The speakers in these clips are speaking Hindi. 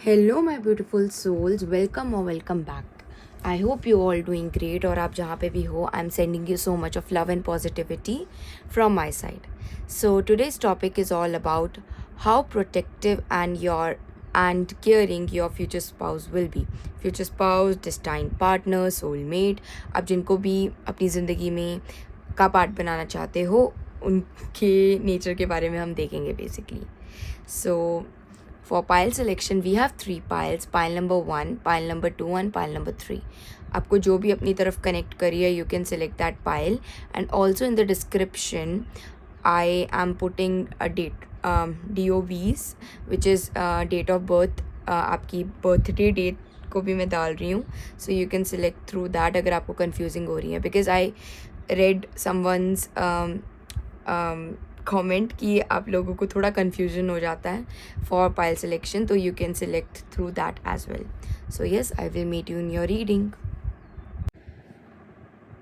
Hello my beautiful souls, welcome और welcome back. I hope you all doing great. और आप जहाँ पे भी हो, I am sending you so much of love and positivity from my side. So today's topic is all about how protective and caring your future spouse will be. Future spouse, destined partner, soulmate, आप जिनको भी अपनी ज़िंदगी में का पार्ट बनाना चाहते हो, उनके नेचर के बारे में हम देखेंगे basically. So for pile selection, we have 3 piles: pile number 1, pile number 2 and pile number 3. आपको जो भी अपनी तरफ कनेक्ट करिए, you can select that pile. And also in the description, I am putting a date, DOBs, which is date of birth. आपकी बर्थडे डेट को भी मैं डाल रही हूँ, so you can select through that अगर आपको confusing हो रही है. Because I read someone's comment कि आप लोगों को थोड़ा कन्फ्यूजन हो जाता है फॉर पाइल सिलेक्शन, तो you can select through that as well. So yes, I will meet you in your reading.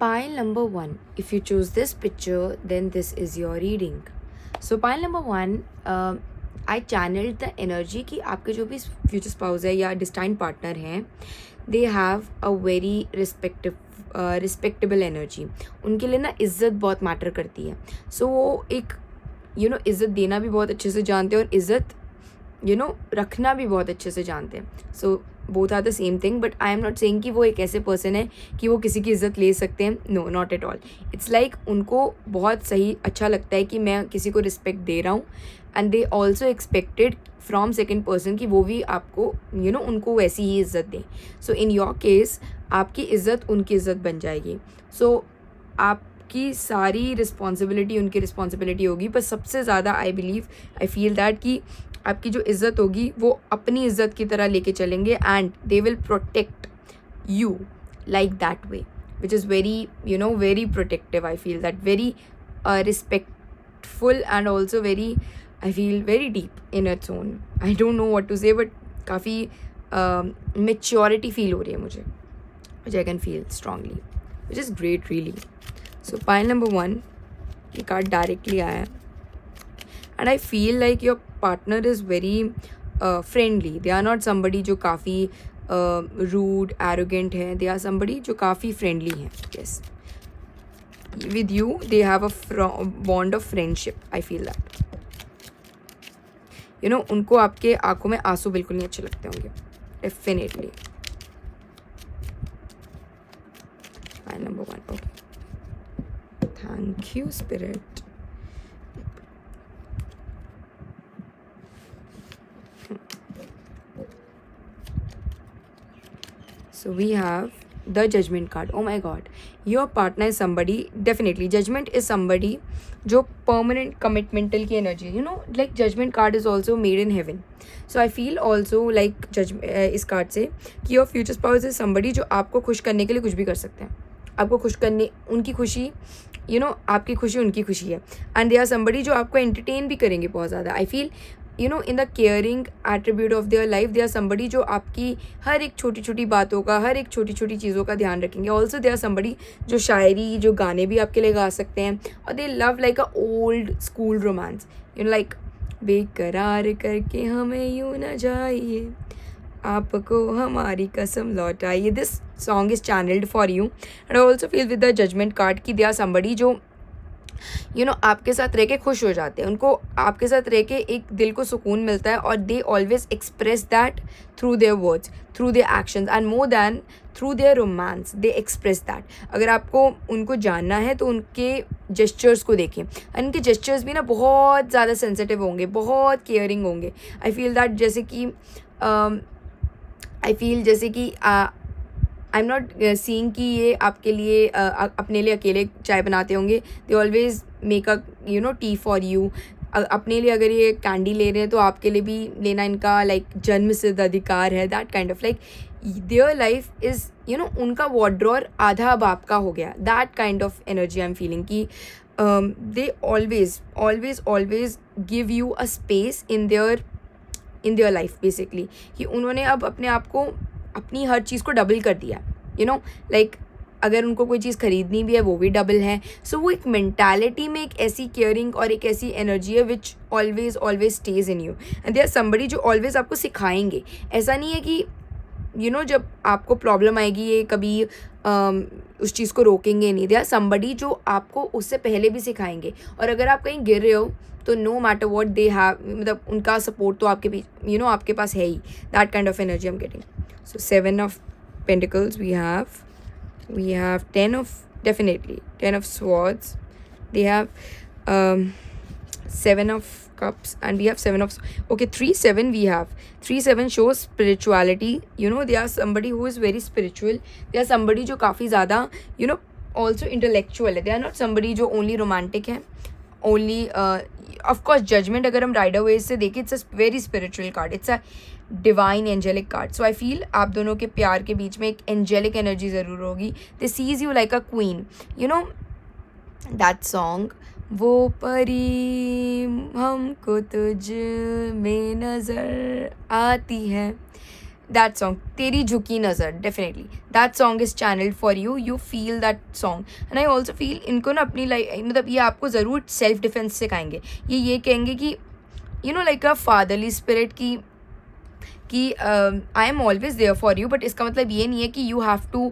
Pile number 1, if you choose this picture, then this is your reading. So pile number 1, I channeled the energy कि आपके जो भी future spouse है या destined partner हैं, they have a very respectable energy. उनके लिए ना इज़्ज़त बहुत मैटर करती है. So वो एक इज़्ज़त देना भी बहुत अच्छे से जानते हैं और इज़्ज़त रखना भी बहुत अच्छे से जानते हैं. So both are the same thing, but I am not saying कि वो एक ऐसे पर्सन है कि वो किसी की इज़्ज़त ले सकते हैं. No, not at all. It's like उनको बहुत सही अच्छा लगता है कि मैं किसी को रिस्पेक्ट दे रहा हूँ, and they also expected from second person कि वो भी आपको उनको वैसी ही इज़्ज़त दें. सो इन योर केस आपकी इज़्ज़त उनकी इज़्ज़त बन जाएगी. सो आपकी सारी रिस्पॉन्सिबिलिटी उनकी रिस्पॉन्सिबिलिटी होगी, पर सबसे ज़्यादा आई फील दैट कि आपकी जो इज़्ज़त होगी वो अपनी इज़्ज़त की तरह लेके चलेंगे, and they will protect you like that way, which is very protective. I feel that very respectful and also very, I feel very deep in its own. I don't know what to say, but काफ़ी मेच्योरिटी फील हो रही है मुझे, which I can feel strongly, which is great really. So pile number 1, ये कार्ड डायरेक्टली आया है, and I feel like your partner is very friendly. They are not somebody जो काफ़ी रूड एरोगेंट है. दे आर समबडी जो काफ़ी फ्रेंडली हैं. Yes, with you they have a bond of friendship. I feel that उनको आपके आंखों में आंसू बिल्कुल नहीं अच्छे लगते होंगे, definitely. Pile number 1. Okay, thank you spirit. So we have the judgment card. Oh my god, your partner is somebody, definitely judgment is somebody जो permanent commitmental की energy, like judgment card is also made in heaven. So I feel also like इस card से कि your future spouse is somebody जो आपको खुश करने के लिए कुछ भी कर सकते हैं. आपको खुश करने, उनकी खुशी आपकी खुशी उनकी खुशी है, and they are somebody जो आपको entertain भी करेंगे बहुत ज़्यादा. I feel in the caring attribute of their life, they are somebody जो आपकी हर एक छोटी छोटी बातों का, हर एक छोटी छोटी चीज़ों का ध्यान रखेंगे. also they are somebody जो शायरी, जो गाने भी आपके लिए गा सकते हैं, और they love like a old school romance, like बेकरार करके हमें यूँ न जाइए, आपको हमारी कसम लौटाइए. This song is channelled for you. And I also feel with the judgement card कि दे आर समबडी जो आपके साथ रह के खुश हो जाते हैं. उनको आपके साथ रह के एक दिल को सुकून मिलता है, और दे always express that through their words, through their actions, and more than through their romance they express that. अगर आपको उनको जानना है तो उनके जेस्चर्स को देखें, एंड उनके जेस्चर्स भी ना बहुत ज़्यादा सेंसिटिव होंगे, बहुत केयरिंग होंगे. आई फील दैट जैसे कि आई एम नॉट सीइंग कि ये आपके लिए अपने लिए अकेले चाय बनाते होंगे. They always make a T for you. अपने लिए अगर ये कैंडी ले रहे हैं तो आपके लिए भी लेना इनका लाइक जन्म सिद्ध अधिकार है. That kind of like their life is उनका वॉर्डरोब आधा अब आपका हो गया. That kind of energy I am feeling कि they always give you a space in their life basically, कि उन्होंने अब अपने आप को, अपनी हर चीज़ को डबल कर दिया. लाइक अगर उनको कोई चीज़ खरीदनी भी है वो भी डबल है. सो वो एक मेंटालिटी में एक ऐसी केयरिंग और एक ऐसी एनर्जी है which always stays in you. And they are somebody जो ऑलवेज आपको सिखाएंगे. ऐसा नहीं है कि जब आपको प्रॉब्लम आएगी ये कभी उस चीज़ को रोकेंगे नहीं. दे आर समबडी जो आपको उससे पहले भी सिखाएंगे. और अगर आप कहीं गिर रहे हो तो no matter what they have, मतलब उनका सपोर्ट तो आपके बीच आपके पास है ही. That kind of energy I am getting. So 7 of pentacles we have 10 of, definitely 10 of swords. They have 7 of cups and we have 7 of, okay, 3-7 we have. 3-7 shows spirituality. They are somebody who is very spiritual. They are somebody जो काफ़ी ज़्यादा also intellectual है. They are not somebody जो only romantic है. Only of course judgment अगर हम Rider Waite से देखें, it's a very spiritual card. It's a divine angelic card. So I feel आप दोनों के प्यार के बीच में एक एंजेलिक एनर्जी ज़रूर होगी. They sees you like a queen. That song, वो परी हमको तुझ में नज़र आती है. दैट सॉन्ग, तेरी झुकी नज़र, definitely that song is channelled for you. You feel that song. And I also feel इनको ना अपनी लाइफ, मतलब ये आपको ज़रूर सेल्फ डिफेंस सिखाएंगे. ये कहेंगे कि लाइक अ फादरली स्पिरिट कि I am always there for you. But इसका मतलब ये नहीं है कि यू हैव टू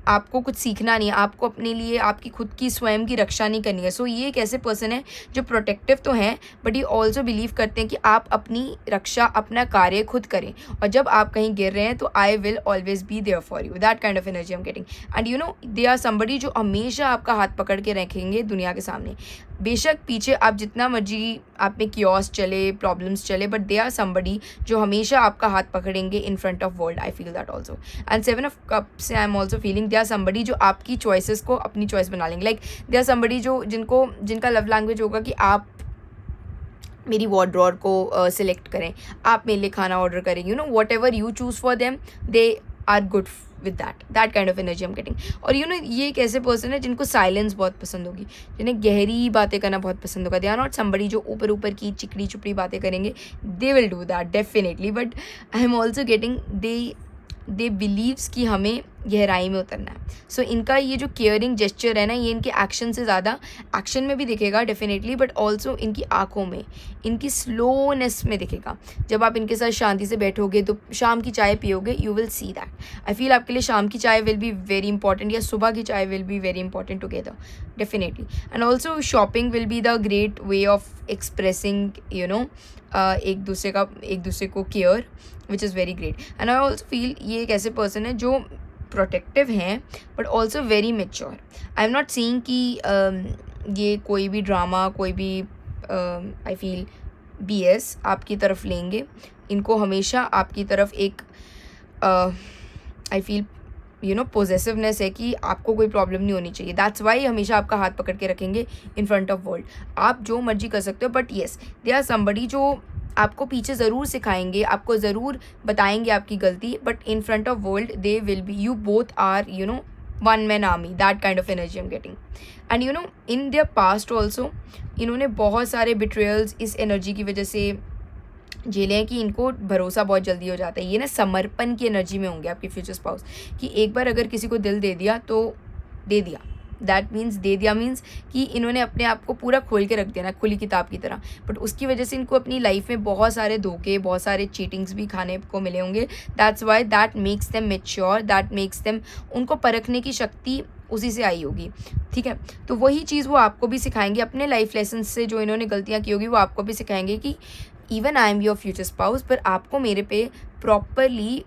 आपको कुछ सीखना नहीं है, आपको अपने लिए आपकी खुद की स्वयं की रक्षा नहीं करनी है. सो ये एक ऐसे पर्सन है जो प्रोटेक्टिव तो हैं बट ये ऑल्सो बिलीव करते हैं कि आप अपनी रक्षा, अपना कार्य खुद करें. और जब आप कहीं गिर रहे हैं तो I will always be there for you. That kind of energy I am getting. And they are somebody जो हमेशा आपका हाथ पकड़ के रखेंगे दुनिया के सामने. बेशक पीछे आप जितना मर्जी आप में कियोस चले, प्रॉब्लम्स चले, बट दे आर समबडी जो हमेशा आपका हाथ पकड़ेंगे in front of world. I feel that also. And 7 of cups से I am also feeling they are somebody जो आपकी चॉइसेस को अपनी चॉइस बना लेंगे. लाइक दे आर समबडी जिनका लव लैंग्वेज होगा कि आप मेरी वार्डरोब को सिलेक्ट करें, आप मेरे लिए खाना ऑर्डर करें. Whatever you choose for them, they are good with that kind of energy I am getting. और ये एक ऐसे पर्सन है जिनको साइलेंस बहुत पसंद होगी, जिन्हें गहरी बातें करना बहुत पसंद होगा. दे आर नॉट समबडी जो ऊपर की चिकड़ी चुपड़ी बातें करेंगे. They will do that definitely. But I am also getting they believes कि हमें गहराई में उतरना है. सो इनका ये जो केयरिंग जेस्चर है ना, ये इनके एक्शन से ज़्यादा एक्शन में भी दिखेगा डेफिनेटली, बट ऑल्सो इनकी आंखों में, इनकी स्लोनेस में दिखेगा. जब आप इनके साथ शांति से बैठोगे तो शाम की चाय पियोगे, you will see that. I feel आपके लिए शाम की चाय विल बी वेरी इंपॉर्टेंट, या सुबह की चाय will be very important together definitely. And also shopping will be the great way of expressing एक दूसरे को care, which is very great. And I also feel ये एक ऐसे पर्सन है जो प्रोटेक्टिव हैं but also very mature. I am not seeing कि ये कोई भी ड्रामा, कोई भी आई फील BS आपकी तरफ लेंगे. इनको हमेशा आपकी तरफ एक आई फील पोजेसिवनेस है कि आपको कोई प्रॉब्लम नहीं होनी चाहिए. दैट्स वाई हमेशा आपका हाथ पकड़ के रखेंगे इन फ्रंट ऑफ वर्ल्ड. आप जो मर्जी कर सकते हो, but yes they are somebody जो आपको पीछे ज़रूर सिखाएंगे, आपको ज़रूर बताएंगे आपकी गलती, but in front of world they will be, you both are one man army. That kind of energy I am getting. And in their past also इन्होंने बहुत सारे बिट्रेयल्स इस एनर्जी की वजह से झेले हैं कि इनको भरोसा बहुत जल्दी हो जाता है. ये ना समर्पण की एनर्जी में होंगे आपके फ्यूचर स्पाउस, कि एक बार अगर किसी को दिल दे दिया तो दे दिया. दैट मीन्स दे दिया मीन्स कि इन्होंने अपने आप को पूरा खोल के रख दिया ना, खुली किताब की तरह. बट उसकी वजह से इनको अपनी लाइफ में बहुत सारे धोखे, बहुत सारे चीटिंग्स भी खाने को मिले होंगे. That's why that makes them mature, that makes them, उनको परखने की शक्ति उसी से आई होगी. ठीक है, तो वही चीज़ वो आपको भी सिखाएंगे. अपने लाइफ लेसन से जो इन्होंने गलतियाँ की होगी वो आपको भी सिखाएंगे कि even I am your future spouse, पर आपको मेरे पे प्रॉपरली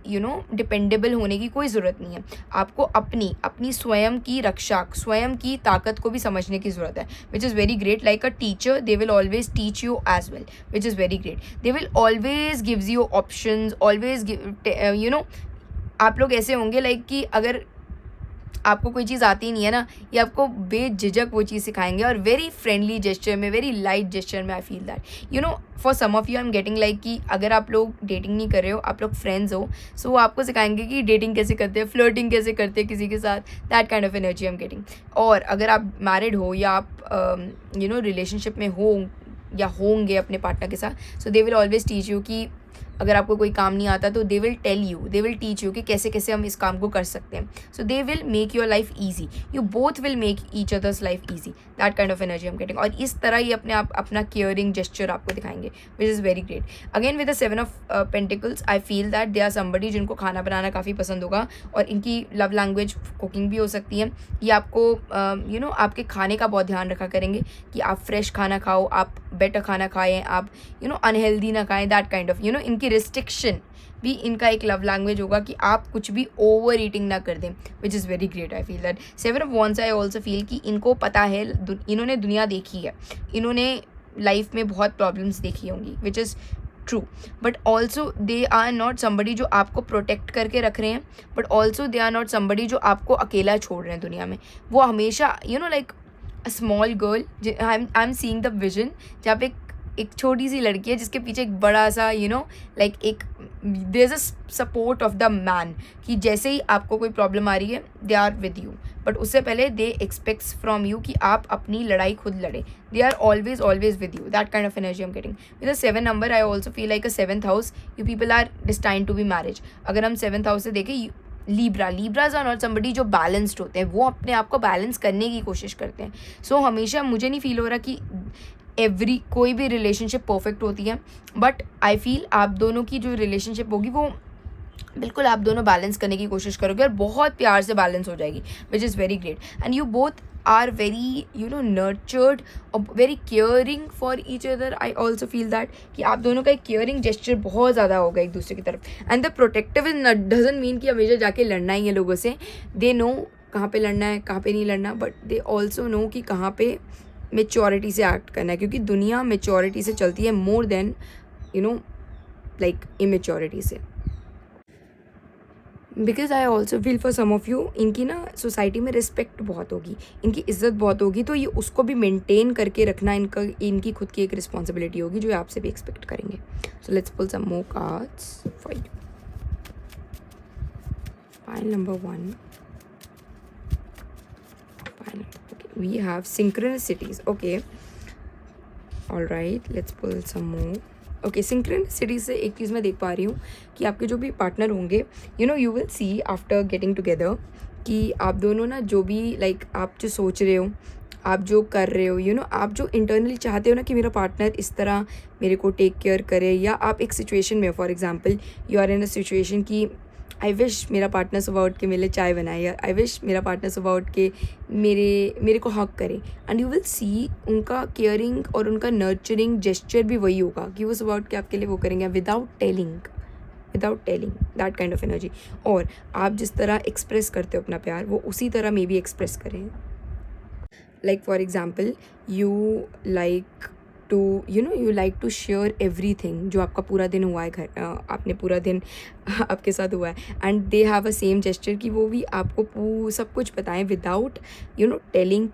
डिपेंडेबल होने की कोई ज़रूरत नहीं है. आपको अपनी स्वयं की रक्षा, स्वयं की ताकत को भी समझने की ज़रूरत है, which is very great. Like a teacher they will always teach you as well, which is very great. They will always gives you options, always आप लोग ऐसे होंगे लाइक कि अगर आपको कोई चीज़ आती नहीं है ना, ये आपको बेझिझक वो चीज़ सिखाएंगे, और वेरी फ्रेंडली जेस्चर में, वेरी लाइट जेस्चर में. I feel that for some of you I am getting like कि अगर आप लोग डेटिंग नहीं कर रहे हो, आप लोग फ्रेंड्स हो, सो वो आपको सिखाएंगे कि डेटिंग कैसे करते हैं, फ्लर्टिंग कैसे करते हैं किसी के साथ. That kind of energy I am getting. और अगर आप मैरिड हो या आप रिलेशनशिप में हो या होंगे अपने पार्टनर के साथ, so they will always teach you कि अगर आपको कोई काम नहीं आता तो they will tell you, they will teach you कि कैसे कैसे हम इस काम को कर सकते हैं. So they will make your life easy, you both will make each others life easy. That kind of energy I am getting. और इस तरह ये अपने आप अपना केयरिंग जेस्चर आपको दिखाएंगे, which is very great. Again with the 7 of pentacles I feel that they are somebody जिनको खाना बनाना काफ़ी पसंद होगा, और इनकी लव लैंग्वेज कुकिंग भी हो सकती है. ये आपको आपके खाने का बहुत ध्यान रखा करेंगे कि आप फ्रेश खाना खाओ, आप बेटर खाना खाएं, आप अनहेल्दी ना खाएं. दैट काइंड ऑफ इनकी रिस्ट्रिक्शन भी इनका एक लव लैंग्वेज होगा कि आप कुछ भी ओवर ईटिंग ना कर दें, विच is very great. I feel that 7 of wands I also feel कि इनको पता है, इन्होंने दुनिया देखी है, इन्होंने लाइफ में बहुत प्रॉब्लम्स देखी होंगी, which is true. But also they are not somebody जो आपको प्रोटेक्ट करके रख रहे हैं, but also they are not somebody जो आपको अकेला छोड़ रहे हैं दुनिया में. वो हमेशा like a small girl, I am seeing the vision जहाँ पे एक छोटी सी लड़की है जिसके पीछे एक बड़ा सा लाइक एक there is a support of the man, कि जैसे ही आपको कोई प्रॉब्लम आ रही है they are with you, but उससे पहले दे एक्सपेक्ट्स फ्रॉम यू कि आप अपनी लड़ाई खुद लड़े. They are always with you. That kind of energy I am getting. With the 7 number I also feel like a 7th house, you people are destined to be marriage. अगर हम 7th हाउस से देखें, लीब्राज आर नॉट समबडी जो बैलेंस्ड होते हैं, वो अपने आप को बैलेंस करने की कोशिश करते हैं. सो हमेशा मुझे नहीं फील हो रहा कि कोई भी रिलेशनशिप परफेक्ट होती है, बट आई फील आप दोनों की जो रिलेशनशिप होगी वो बिल्कुल आप दोनों बैलेंस करने की कोशिश करोगे और बहुत प्यार से बैलेंस हो जाएगी, which is very great. And you both are very nurtured और very caring for each other. I also feel that कि आप दोनों का एक केयरिंग जेस्चर बहुत ज़्यादा होगा एक दूसरे की तरफ. And the protective is doesn't mean कि हमेशा जाके लड़ना ही है लोगों से. दे नो कहाँ पे लड़ना है, कहाँ पे नहीं लड़ना, बट दे ऑल्सो नो कि कहाँ पे मेच्योरिटी से एक्ट करना है, क्योंकि दुनिया मेच्योरिटी से चलती है मोर देन लाइक इमेच्योरिटी से. Because I also feel for some of you, इनकी ना सोसाइटी में रिस्पेक्ट बहुत होगी, इनकी इज्जत बहुत होगी, तो ये उसको भी मेंटेन करके रखना इनकी खुद की एक रिस्पॉन्सिबिलिटी होगी जो आपसे भी एक्सपेक्ट करेंगे. So let's pull some more cards for you. Pile number 1. We have synchronicities. Okay, all right, let's pull some more. Okay, synchronicities से एक चीज़ मैं देख पा रही हूँ कि आपके जो भी पार्टनर होंगे, you will see after getting together कि आप दोनों ना जो भी लाइक आप जो सोच रहे हो, आप जो कर रहे हो, आप जो इंटरनली चाहते हो ना कि मेरा पार्टनर इस तरह मेरे को टेक केयर करे, या आप एक सिचुएशन में हो, for example you are in a situation कि आई विश मेरा पार्टनर सुबह उठ के मेरे लिए चाय बनाए, या आई विश मेरा पार्टनर सुबह उठ के मेरे को हक करे. एंड यू विल सी उनका केयरिंग और उनका नर्चरिंग जेस्चर भी वही होगा कि वो सुबह उठ के आपके लिए वो करेंगे without telling, that kind of energy. और आप जिस तरह एक्सप्रेस करते हो अपना प्यार, वो उसी तरह मे भी एक्सप्रेस करें. Like for example you like to share everything जो आपका पूरा दिन हुआ है, आपने पूरा दिन आपके साथ हुआ है, and they have a same gesture कि वो भी आपको सब कुछ बताएं विदाउट टेलिंग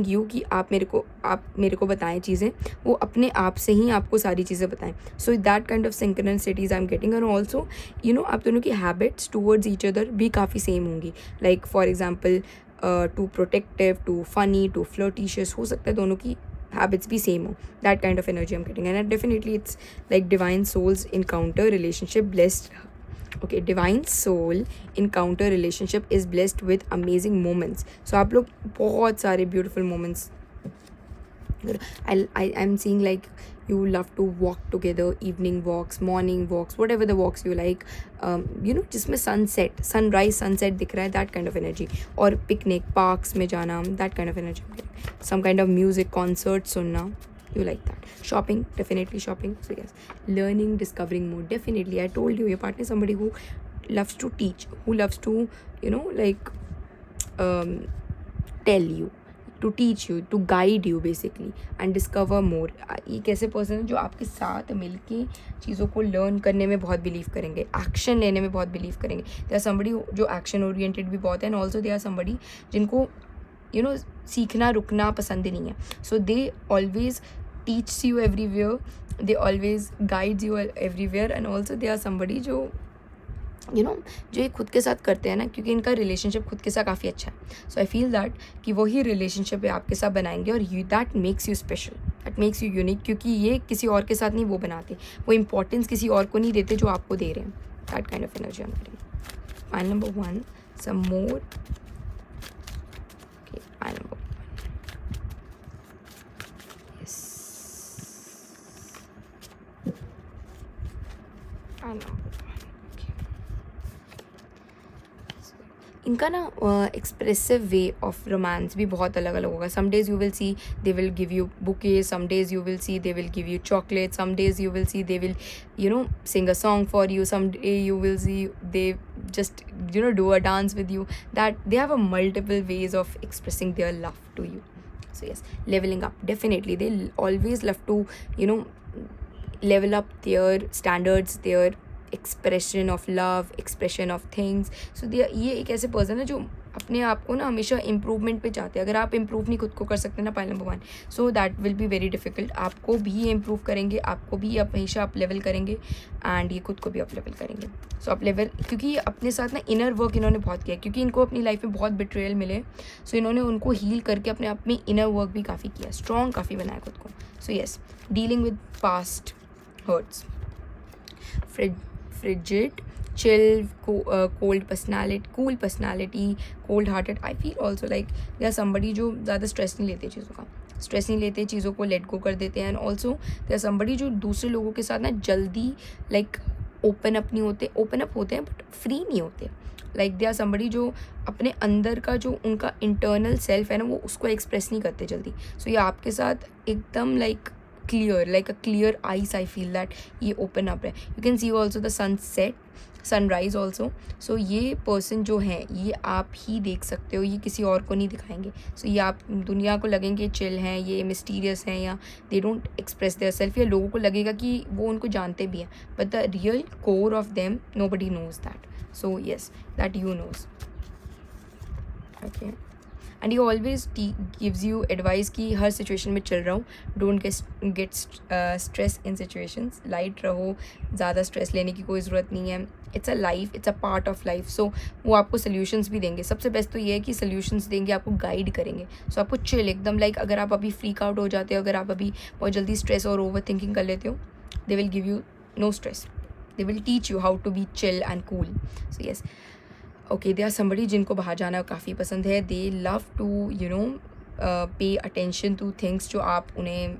यू कि आप मेरे को बताएं चीज़ें, वो अपने आप से ही आपको सारी चीज़ें बताएं. So that kind of synchronicities I am getting. And also आप दोनों की हैबिट्स टूवर्ड्स ईच अदर भी काफ़ी सेम होंगी. Like for example too protective, too funny, too flirtatious, हो सकता है दोनों की habits be same ho. That kind of energy I'm getting. And definitely it's like divine souls encounter relationship blessed. Okay, divine soul encounter relationship is blessed with amazing moments. So आप लोग बहुत सारे beautiful moments, I'm seeing like you love to walk together, evening walks, morning walks, whatever the walks you like, जिसमें sunrise sunset दिख रहा है, that kind of energy. और picnic parks में जाना, that kind of energy. Some kind of music concert सुनना, you like that. Shopping, definitely shopping. So yes, learning, discovering more, definitely. I told you your partner is somebody who loves to teach, who loves to like tell you, to teach you, to guide you basically, and discover more. एक ऐसे पर्सन है जो आपके साथ मिलके चीज़ों को लर्न करने में बहुत बिलीव करेंगे, एक्शन लेने में बहुत बिलीव करेंगे. दे आर समबडी जो एक्शन ओरिएंटेड भी बहुत है, and also they are somebody जिनको सीखना रुकना पसंद ही नहीं है. So they always teach you everywhere, they always guides you everywhere, and also they are somebody जो जो ये खुद के साथ करते हैं ना, क्योंकि इनका रिलेशनशिप खुद के साथ काफ़ी अच्छा है. सो आई फील दैट कि वही रिलेशनशिप आपके साथ बनाएंगे और that makes you special, that makes you unique, क्योंकि ये किसी और के साथ नहीं वो बनाते, वो इंपॉर्टेंस किसी और को नहीं देते जो आपको दे रहे हैं. That kind of energy I am getting. Pile number 1, some more. Okay, pile number 1. Yes, pile number 1. इनका ना एक्सप्रेसिव वे ऑफ रोमांस भी बहुत अलग अलग होगा. Some days you will see they will give you bouquet, some days you will see they will give you chocolate, some days you will see they will sing a song for you, some day you will see they just do a dance with you. That they have a multiple ways of expressing their love to you. So yes, leveling up, definitely they always love to level up their standards, their expression of love, expression of things. So ये एक ऐसे पर्सन है जो अपने आप को ना हमेशा इम्प्रूवमेंट पे चाहते हैं. अगर आप इम्प्रूव नहीं खुद को कर सकते ना, pile number 1, so that will be very difficult. आपको भी इम्प्रूव करेंगे, आपको भी आप हमेशा अप लेवल करेंगे, एंड ये खुद को भी अप लेवल करेंगे. सो अप लेवल, क्योंकि ये अपने साथ ना इनर वर्क इन्होंने बहुत किया, क्योंकि इनको अपनी लाइफ में बहुत बिट्रेयल मिले. सो इन्होंने उनको हील करके अपने आप में इनर वर्क भी काफ़ी किया, स्ट्रॉन्ग काफ़ी बनाया खुद को. So yes, dealing with past hurts. frigid, chill, cool personality, cold hearted. I feel also like they are somebody जो ज़्यादा स्ट्रेस नहीं लेते चीज़ों का, स्ट्रेस नहीं लेते, चीज़ों को लेट गो कर देते हैं. And also they are somebody जो दूसरे लोगों के साथ ना जल्दी लाइक ओपन अप होते हैं बट फ्री नहीं होते. लाइक दे आर समबडी जो अपने अंदर का जो उनका इंटरनल सेल्फ है ना, वो उसको एक्सप्रेस नहीं करते जल्दी. सो ये आपके साथ एकदम like a clear eyes. I feel that ये open up है. You can see also the sunrise also. So ये person जो है ये आप ही देख सकते हो, ये किसी और को नहीं दिखाएंगे. So ये आप दुनिया को लगेंगे chill हैं, ये mysterious हैं, या they don't express their self, या लोगों को लगेगा कि वो उनको जानते भी हैं, but the real core of them nobody knows that. So yes, that you knows. Okay. And ये ऑलवेज गिव्स यू एडवाइस कि हर सिचुएशन में चल रहा हूँ, don't get stress in situations. Light रहो, ज़्यादा स्ट्रेस लेने की कोई ज़रूरत नहीं है. It's a life, it's a part of life. So वो आपको सोल्यूशंस भी देंगे. सबसे बेस्ट तो ये है कि सोल्यूशंस देंगे, आपको गाइड करेंगे. सो आपको चिल एकदम लाइक अगर आप अभी फ्रीक आउट हो जाते हो, अगर आप अभी बहुत जल्दी स्ट्रेस और ओवर थिंकिंग कर लेते हो, they will give you no stress. They will teach you how to be chill and cool. So yes, okay, they are somebody जिनको बाहर जाना काफ़ी पसंद है. They love to pay attention to things जो आप उन्हें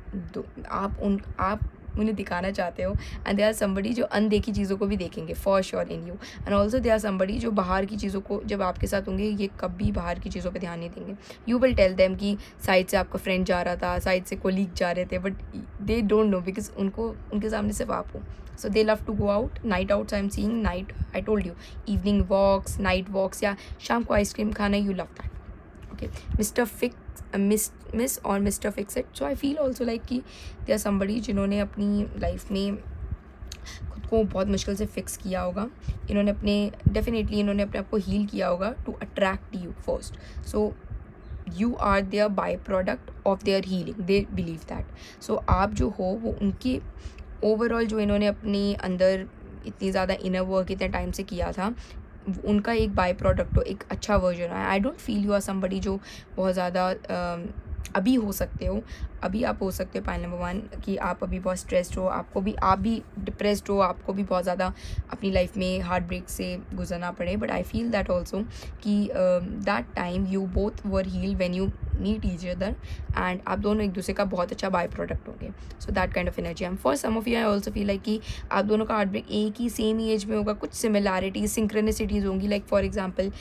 दिखाना चाहते हो. एंड दे आर समबडी जो अनदेखी चीज़ों को भी देखेंगे for sure in you. And also they are somebody जो बाहर की चीज़ों को, जब आपके साथ होंगे, ये कभी बाहर की चीज़ों पे ध्यान नहीं देंगे. यू विल टेल देम कि साइड से आपका फ्रेंड जा रहा था, साइड से कोलीग जा रहे थे, but they don't know because उनके सामने सिर्फ आप हो. So they love to go out, night outs. I'm seeing night, I told you, evening walks, night walks, या शाम को आइसक्रीम खाना, you love that. Okay, Miss or Mr. Fix It. So I feel also like कि they are somebody जिन्होंने अपनी लाइफ में खुद को बहुत मुश्किल से फिक्स किया होगा. डेफिनेटली इन्होंने अपने आप को हील किया होगा to attract you first. So you are their by product of their healing, they believe that. So आप जो हो वो उनकी ओवरऑल जो इन्होंने अपने अंदर इतनी ज़्यादा इनर वर्क इतने टाइम से किया था, उनका एक बाय प्रोडक्ट हो, एक अच्छा वर्जन है. I don't feel you are somebody जो बहुत ज़्यादा अभी हो सकते हो, अभी आप हो सकते हो पाइल नंबर 1 कि आप अभी बहुत स्ट्रेस्ड हो, आप भी डिप्रेस्ड हो, आपको भी बहुत ज़्यादा अपनी लाइफ में हार्ट ब्रेक से गुजरना पड़े. But I feel that also कि that time you both were heal when you meet each other, and आप दोनों एक दूसरे का बहुत अच्छा बाय प्रोडक्ट होंगे. So that kind of energy. And for some of you I also feel like कि आप दोनों का हार्ट ब्रेक एक ही सेम एज में होगा. कुछ सिमिलैरिटीज, सिंक्रोनिसिटीज़ होंगी. लाइक फॉर एग्जाम्पल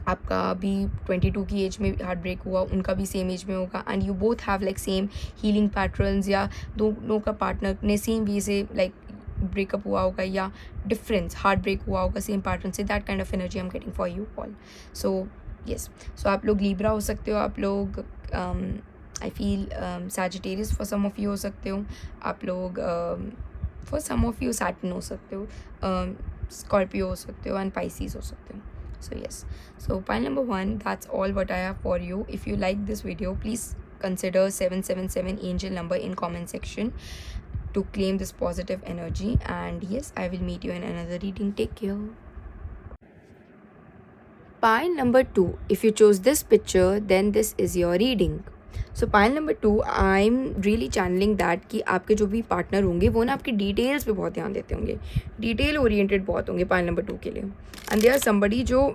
आपका अभी 22 की एज में हार्ट ब्रेक हुआ, उनका भी सेम एज में होगा. And you both have like same healing patterns, या दोनों का पार्टनर ने सेम वे से लाइक ब्रेकअप हुआ होगा, या डिफरेंस हार्ट ब्रेक हुआ होगा सेम पैटर्न से. That kind of energy I am getting for you all. So yes, so आप लोग लीब्रा हो सकते हो, आप लोग I feel Sagittarius for some of you हो सकते हो, आप लोग for some of you Saturn हो सकते हो, स्कॉर्पियो हो सकते हो, एंड पाइसिस हो सकते हो. So yes, so pile number 1, that's all what I have for you. If you like this video, please consider 777 angel number in comment section to claim this positive energy. And yes, I will meet you in another reading. Take care. Pile number 2, if you chose this picture, then this is your reading. So pile number 2, I am really channelling that कि आपके जो भी पार्टनर होंगे वो ना आपकी डिटेल्स पे बहुत ध्यान देते होंगे, डिटेल ओरिएंटेड बहुत होंगे पाइल नंबर 2 के लिए। एंड दे आर समबडी जो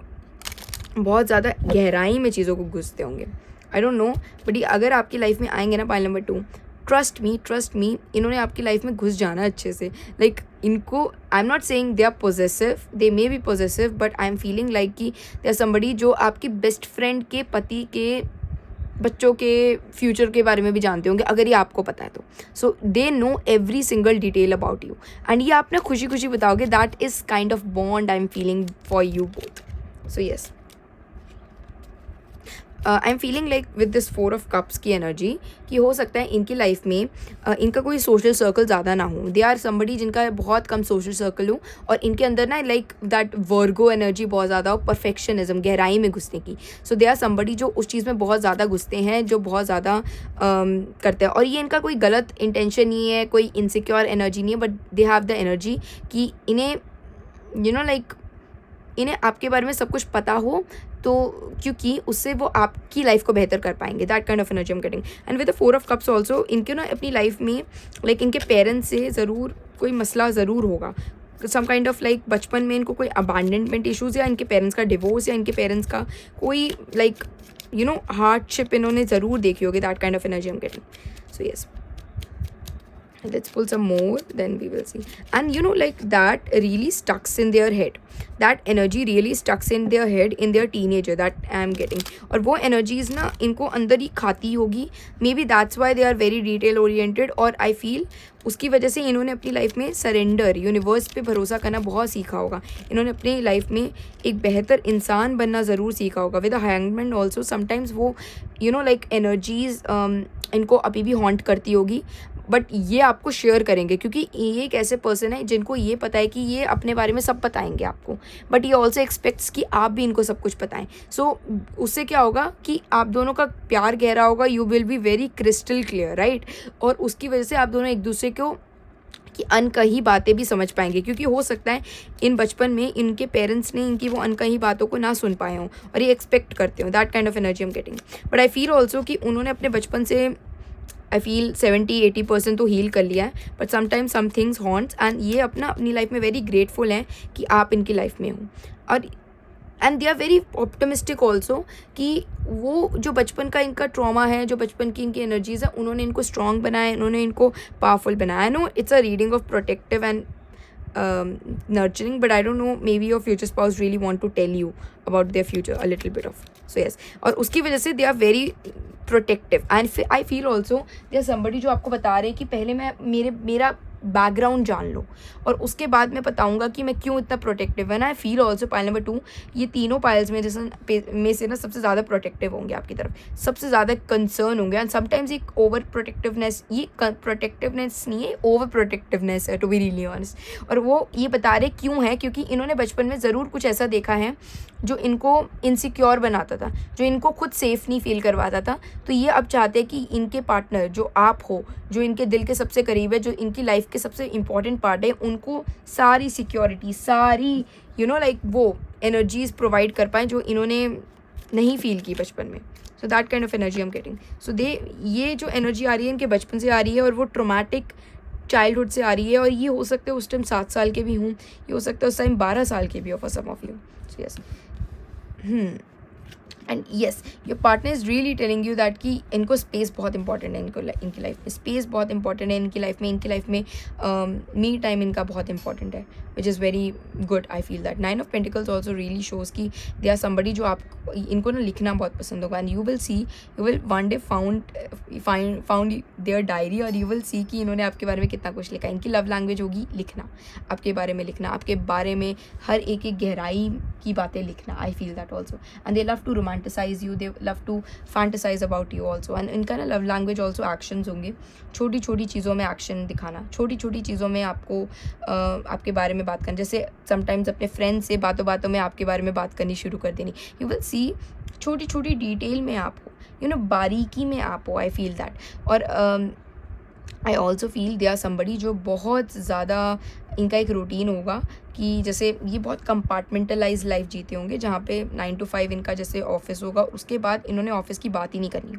बहुत ज़्यादा गहराई में चीज़ों को घुसते होंगे। आई डोंट नो, बट ये अगर आपकी लाइफ में आएंगे ना पाइल नंबर 2, ट्रस्ट मी, इन्होंने आपकी लाइफ में घुस जाना अच्छे से। लाइक इनको, I am not saying they are possessive, they may be possessive, but I am feeling like कि दे आर समबडी जो आपकी बेस्ट फ्रेंड के पति के बच्चों के फ्यूचर के बारे में भी जानते होंगे, अगर ये आपको पता है तो। So they know every single detail about you, and ये आप ना खुशी खुशी बताओगे। That is kind of bond I am feeling for you both. So yes, I am feeling like with this 4 of cups की एनर्जी कि हो सकता है इनकी लाइफ में इनका कोई सोशल सर्कल ज़्यादा ना हो। दे आर समबडी जिनका बहुत कम सोशल सर्कल हो, और इनके अंदर ना लाइक दैट वर्गो एनर्जी बहुत ज़्यादा हो, परफेक्शनिज्म, गहराई में घुसने की। सो दे आर समबडी जो उस चीज़ में बहुत ज़्यादा घुसते हैं, जो बहुत ज़्यादा करते हैं। और ये इनका कोई गलत इंटेंशन नहीं है, कोई इनसिक्योर एनर्जी नहीं है, but they have the energy कि इन्हें लाइक इन्हें आपके बारे में सब कुछ पता हो, तो क्योंकि उससे वो आपकी लाइफ को बेहतर कर पाएंगे। That kind of energy M getting. And with the 4 of cups also, इनके ना अपनी लाइफ में लाइक इनके पेरेंट्स से ज़रूर कोई मसला ज़रूर होगा। सम काइंड ऑफ लाइक बचपन में इनको कोई अबैंडनमेंट इशूज़, या इनके पेरेंट्स का डिवोर्स, या इनके पेरेंट्स का कोई लाइक हार्डशिप इन्होंने ज़रूर देखी होगी। That kind of energy M getting. So yes, let's pull some more, then we will see. And like that really stucks in their head, that energy really stucks in their head in their teenager, that I am getting. और वो energies ना इनको अंदर ही खाती होगी, maybe that's why they are very detail oriented। और I feel उसकी वजह से इन्होंने अपनी लाइफ में सरेंडर, यूनिवर्स पे भरोसा करना बहुत सीखा होगा। इन्होंने अपनी लाइफ में एक बेहतर इंसान बनना ज़रूर सीखा होगा। With the hangman also sometimes वो लाइक एनर्जीज इनको अभी भी हॉन्ट करती होगी, बट ये आपको शेयर करेंगे, क्योंकि ये एक ऐसे पर्सन है जिनको ये पता है कि ये अपने बारे में सब बताएंगे आपको, बट ये ऑल्सो एक्सपेक्ट्स कि आप भी इनको सब कुछ बताएं। सो उससे क्या होगा कि आप दोनों का प्यार गहरा होगा, you will be very crystal clear, right. और उसकी वजह से आप दोनों एक दूसरे को की अनकही बातें भी समझ पाएंगे, क्योंकि हो सकता है इन बचपन में इनके पेरेंट्स ने इनकी वो अनकही बातों को ना सुन पाए हों, और ये एक्सपेक्ट करते हो। That kind of energy I am getting. But I feel also कि उन्होंने अपने बचपन से आई फील 70-80% तो हील कर लिया है, but sometimes some things haunts, and ये अपनी लाइफ में वेरी ग्रेटफुल हैं कि आप इनकी लाइफ में हो। और and they are very optimistic also कि वो जो बचपन का इनका ट्रॉमा है, जो बचपन की इनकी एनर्जीज है, उन्होंने इनको स्ट्रॉन्ग बनाया, उन्होंने इनको पावरफुल बनाया। No it's a reading of protective and nurturing, but I don't know, maybe your future spouse really want to tell you about their future a little bit of, so yes। और उसकी वजह से they are very protective, and I feel also they are somebody जो आपको बता रहे हैं कि पहले मैं मेरा बैकग्राउंड जान लो, और उसके बाद मैं बताऊंगा कि मैं क्यों इतना प्रोटेक्टिव है ना। आई फील ऑल्सो पाइल नंबर 2, ये तीनों पाइल्स में से ना सबसे ज़्यादा प्रोटेक्टिव होंगे आपकी तरफ, सबसे ज़्यादा कंसर्न होंगे। एंड समटाइम्स एक ओवर प्रोटेक्टिवनेस, ये प्रोटेक्टिवनेस नहीं है, ओवर प्रोटेक्टिवनेस है, टू बी रियली ऑनेस्ट। और वो ये बता रहे क्यों है, क्योंकि इन्होंने बचपन में ज़रूर कुछ ऐसा देखा है जो इनको इनसिक्योर बनाता था, जो इनको खुद सेफ़ नहीं फील करवाता था। तो ये अब चाहते हैं कि इनके पार्टनर जो आप हो, जो इनके दिल के सबसे करीब है, जो इनकी लाइफ के सबसे इम्पॉर्टेंट पार्ट है, उनको सारी सिक्योरिटी, सारी लाइक वो एनर्जीज प्रोवाइड कर पाएँ जो इन्होंने नहीं फील की बचपन में। So that kind of energy I am getting. So ये जो एनर्जी आ रही है इनके बचपन से आ रही है, और वो ट्रोमैटिक चाइल्डहुड से आ रही है, और ये हो सकता है उस टाइम 7 साल के भी हों, ये हो सकता है उस टाइम 12 साल के भी हो for some of you. So yes, and yes, your partner is really telling you that कि इनको स्पेस बहुत इंपॉर्टेंट है, इनकी लाइफ में स्पेस बहुत इंपॉर्टेंट है, इनकी लाइफ में मी टाइम इनका बहुत इंपॉर्टेंट है, which is very good. I feel that 9 of pentacles also really shows कि दे आर समबडी जो आप इनको ना लिखना बहुत पसंद होगा, and you will one day found their diary, और यू विल सी कि इन्होंने आपके बारे में कितना कुछ लिखा है। इनकी लव लैंग्वेज होगी लिखना, आपके बारे में लिखना, आपके बारे में हर एक गहराई की बातें लिखना। I feel that also, and they love to romanticise you, they love to fantasise about you also. And इनका ना लव लैंग्वेज ऑल्सो एक्शंस होंगे, छोटी छोटी चीज़ों में एक्शन दिखाना, छोटी छोटी चीज़ों में आपको आपके बारे में बात करना। जैसे समटाइम्स अपने फ्रेंड से बातों बातों में आपके बारे में बात करनी शुरू कर देनी। यू विल सी छोटी छोटी डिटेल में आप हो, बारीकी में आप हो। I feel that. और I also feel they are somebody जो बहुत ज़्यादा इनका एक रूटीन होगा कि जैसे ये बहुत कंपार्टमेंटलाइज लाइफ जीते होंगे, जहाँ पे 9 to 5 इनका जैसे ऑफिस होगा, उसके बाद इन्होंने ऑफिस की बात ही नहीं करनी।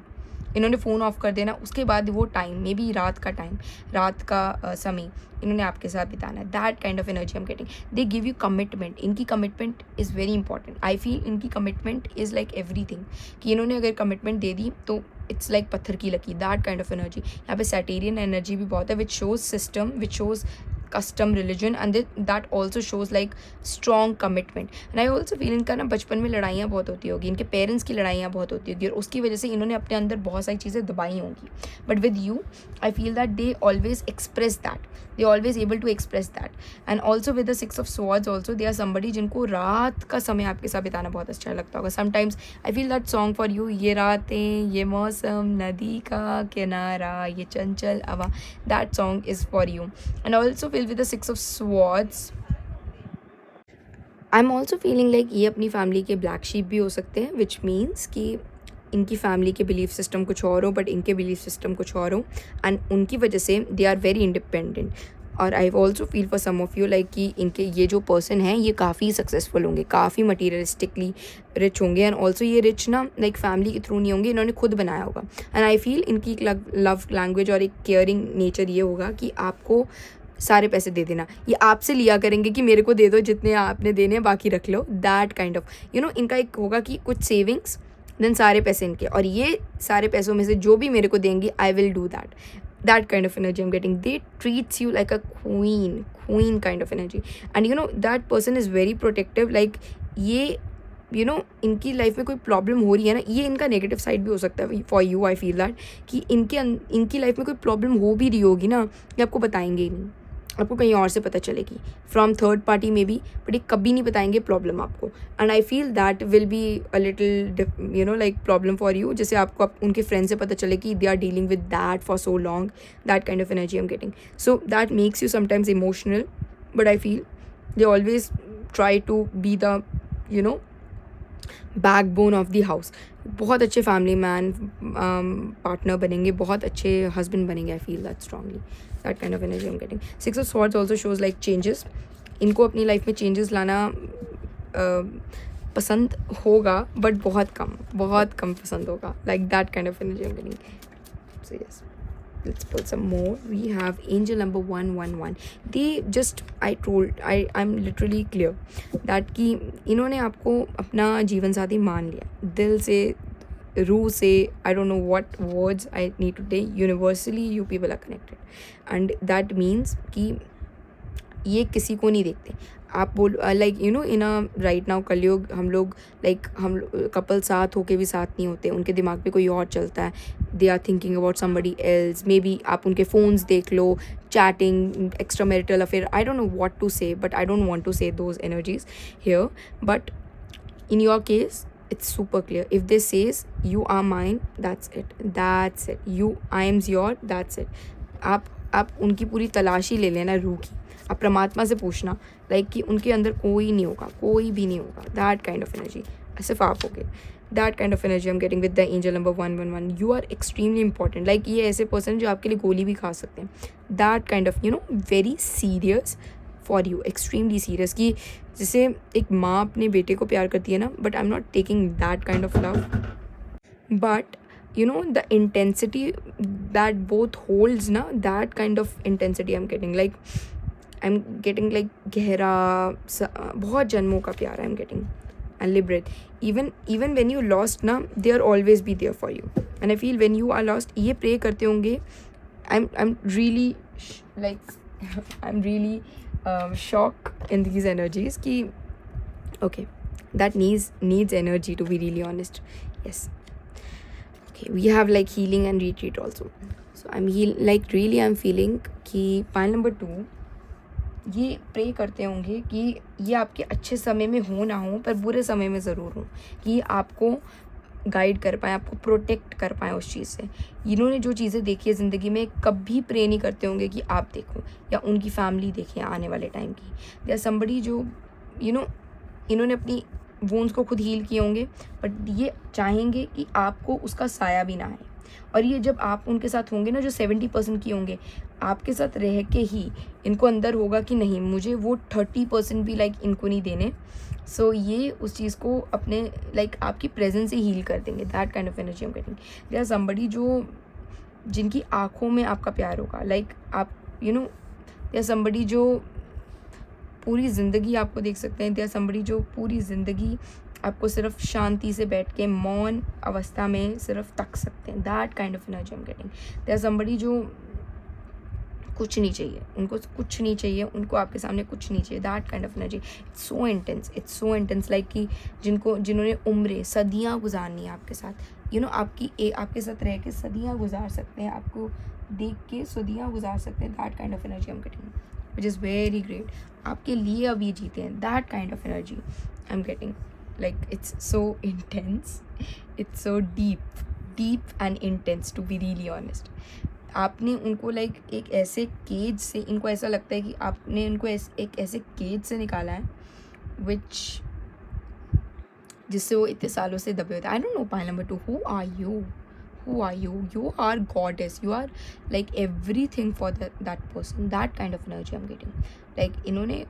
इन्होंने फ़ोन ऑफ कर देना, उसके बाद वो टाइम मे बी रात का टाइम, रात का समय इन्होंने आपके साथ बिताना है. That kind of energy I am getting. They give you commitment. इनकी commitment is very important. I feel इनकी कमिटमेंट इज़ लाइक एवरीथिंग, कि इन्होंने अगर कमिटमेंट दे दी तो इट्स लाइक पत्थर की लकीर. That kind of energy. यहाँ पे सैटेरियन एनर्जी भी बहुत है, which shows system, which shows custom religion, and that also shows like strong commitment. And I also feel इनका ना बचपन में लड़ाइयाँ बहुत होती होगी, इनके पेरेंट्स की लड़ाइयाँ बहुत होती होगी, और उसकी वजह से इन्होंने अपने अंदर बहुत सारी चीज़ें दबाई होंगी. But with you I feel that they always express that, they always able to express that. And also with the 6 of swords also they are somebody जिनको रात का समय आपके साथ बिताना बहुत अच्छा लगता होगा. Sometimes I feel that song for you, ये रातें, ये मौसम, नदी का किनारा, ये चंचल हवा, that song is for you. And also feel with the 6 of swords. I'm also feeling like ये अपनी फैमिली के ब्लैक शीप भी हो सकते हैं, which means कि इनकी फैमिली के बिलीफ सिस्टम कुछ और हो, बट इनके बिलीफ सिस्टम कुछ और हो, एंड उनकी वजह से दे आर वेरी इंडिपेंडेंट. और I also feel for some of you like कि इनके ये जो पर्सन हैं ये काफ़ी सक्सेसफुल होंगे, काफ़ी मटीरियलिस्टिकली रिच होंगे, एंड ऑल्सो ये रिच ना लाइक फैमिली के थ्रू नहीं होंगे, इन्होंने खुद बनाया होगा. एंड आई फील इनकी लव लैंग्वेज और एक केयरिंग नेचर ये होगा कि आपको सारे पैसे दे देना, ये आपसे लिया करेंगे कि मेरे को दे दो जितने आपने देने हैं, बाकी रख लो. दैट काइंड ऑफ इनका एक होगा कि कुछ सेविंग्स, देन सारे पैसे इनके, और ये सारे पैसों में से जो भी मेरे को देंगे I will do that. That kind of energy I am getting. They treats you like a queen kind of energy. And that person is very protective. Like ये इनकी लाइफ में कोई प्रॉब्लम हो रही है ना, ये इनका नेगेटिव साइड भी हो सकता है for you. I feel that कि इनकी लाइफ में कोई प्रॉब्लम हो भी रही होगी ना, ये आपको बताएंगे ही नहीं, आपको कहीं और से पता चलेगी फ्रॉम थर्ड पार्टी में भी, बट ये कभी नहीं बताएंगे प्रॉब्लम आपको. And I feel that will be a little like problem for you. जैसे आपको उनके फ्रेंड से पता चले कि they are dealing with that for so long. That kind of energy I am getting. So that makes you sometimes emotional, but I feel they always try to be the backbone of the house. बहुत अच्छे फैमिली मैन पार्टनर बनेंगे, बहुत अच्छे हस्बैंड बनेंगे. आई feel that strongly. That kind of energy I am getting. 6 of swords also shows like changes. इनको अपनी लाइफ में चेंजेस लाना पसंद होगा, बट बहुत कम पसंद होगा. Like that kind of energy I am getting. So yes, let's pull some more. We have angel number 111. They just I'm literally clear that कि इन्होंने आपको अपना जीवन साथी मान लिया दिल से, रूह से. I don't know what words I need to say. Universally you people are connected, and that means कि ये किसी को नहीं देखते. आप बोल like in a right now कलयुग हम लोग हम कपल साथ होके भी साथ नहीं होते, उनके दिमाग पे कोई और चलता है. They are thinking about somebody else. Maybe आप उनके फ़ोन्स देख लो, chatting, extra marital affair. I don't know what to say, but I don't want to say those energies here. But in your case it's super clear. If they says you are mine, that's it. I am your, that's it. आप उनकी पूरी तलाशी ले लेना रूह की. आप परमात्मा से पूछना लाइक कि उनके अंदर कोई नहीं होगा, कोई भी नहीं होगा. दैट काइंड ऑफ एनर्जी सिर्फ आप होगे. That kind of energy I am getting with the angel number 111. You are extremely important. Like ये ऐसे पर्सन जो आपके लिए गोली भी खा सकते हैं. That kind of very serious for you, extremely serious. कि जैसे एक माँ अपने बेटे को प्यार करती है ना, but I am not taking that kind of love, but the intensity that both holds na, that kind of intensity I'm getting. Like I'm getting like गहरा बहुत जन्मों का प्यार I'm getting, and liberate. Even when you lost ना, they are always be there for you. And I feel when you are lost, ये pray करते होंगे. I'm really I'm really shocked in these energies कि okay, that needs energy, to be really honest. Yes. Okay, we have like healing and retreat also. So I'm feeling कि pile number 2 ये प्रे करते होंगे कि ये आपके अच्छे समय में हो ना हो, पर बुरे समय में ज़रूर हो, कि आपको गाइड कर पाएँ, आपको प्रोटेक्ट कर पाएँ उस चीज़ से. इन्होंने जो चीज़ें देखी है ज़िंदगी में, कभी प्रे नहीं करते होंगे कि आप देखो या उनकी फैमिली देखें आने वाले टाइम की, या समबडी जो इन्होंने अपनी वोन्स को खुद हील किए होंगे, बट ये चाहेंगे कि आपको उसका साया भी ना आए। और ये जब आप उनके साथ होंगे ना, जो 70% किए होंगे, आपके साथ रह के ही इनको अंदर होगा कि नहीं, मुझे वो 30% भी लाइक इनको नहीं देने। सो ये उस चीज़ को अपने लाइक आपकी प्रेजेंस से हील कर देंगे। That kind of energy I am getting. There are somebody जो जिनकी आँखों में आपका प्यार होगा, लाइक आप देयर आर समबडी जो पूरी ज़िंदगी आपको देख सकते हैं। देयर आर समबडी जो पूरी ज़िंदगी आपको सिर्फ शांति से बैठ के मौन अवस्था में सिर्फ तक सकते हैं। That kind of energy I am getting. There are somebody जो कुछ नहीं चाहिए, उनको कुछ नहीं चाहिए, उनको आपके सामने कुछ नहीं चाहिए। That kind of energy, it's so intense like कि जिन्होंने उम्रें सदियाँ गुजारनी है आपके साथ, आपके साथ रह के सदियाँ गुजार सकते हैं, आपको देख के सदियाँ गुजार सकते हैं। That kind of energy I am getting, which is very great. आपके लिए अब ये जीते हैं। That kind of energy I am getting. Like it's so intense, it's so deep and intense, to be really honest. आपने उनको लाइक एक ऐसे केज से, इनको ऐसा लगता है कि आपने उनको एक ऐसे केज से निकाला है विच जिससे वो इतने सालों से दबे होते हैं। I don't know pile number 2, who are you? You are goddess, you are like everything for that person. That kind of energy I'm getting. Like इन्होंने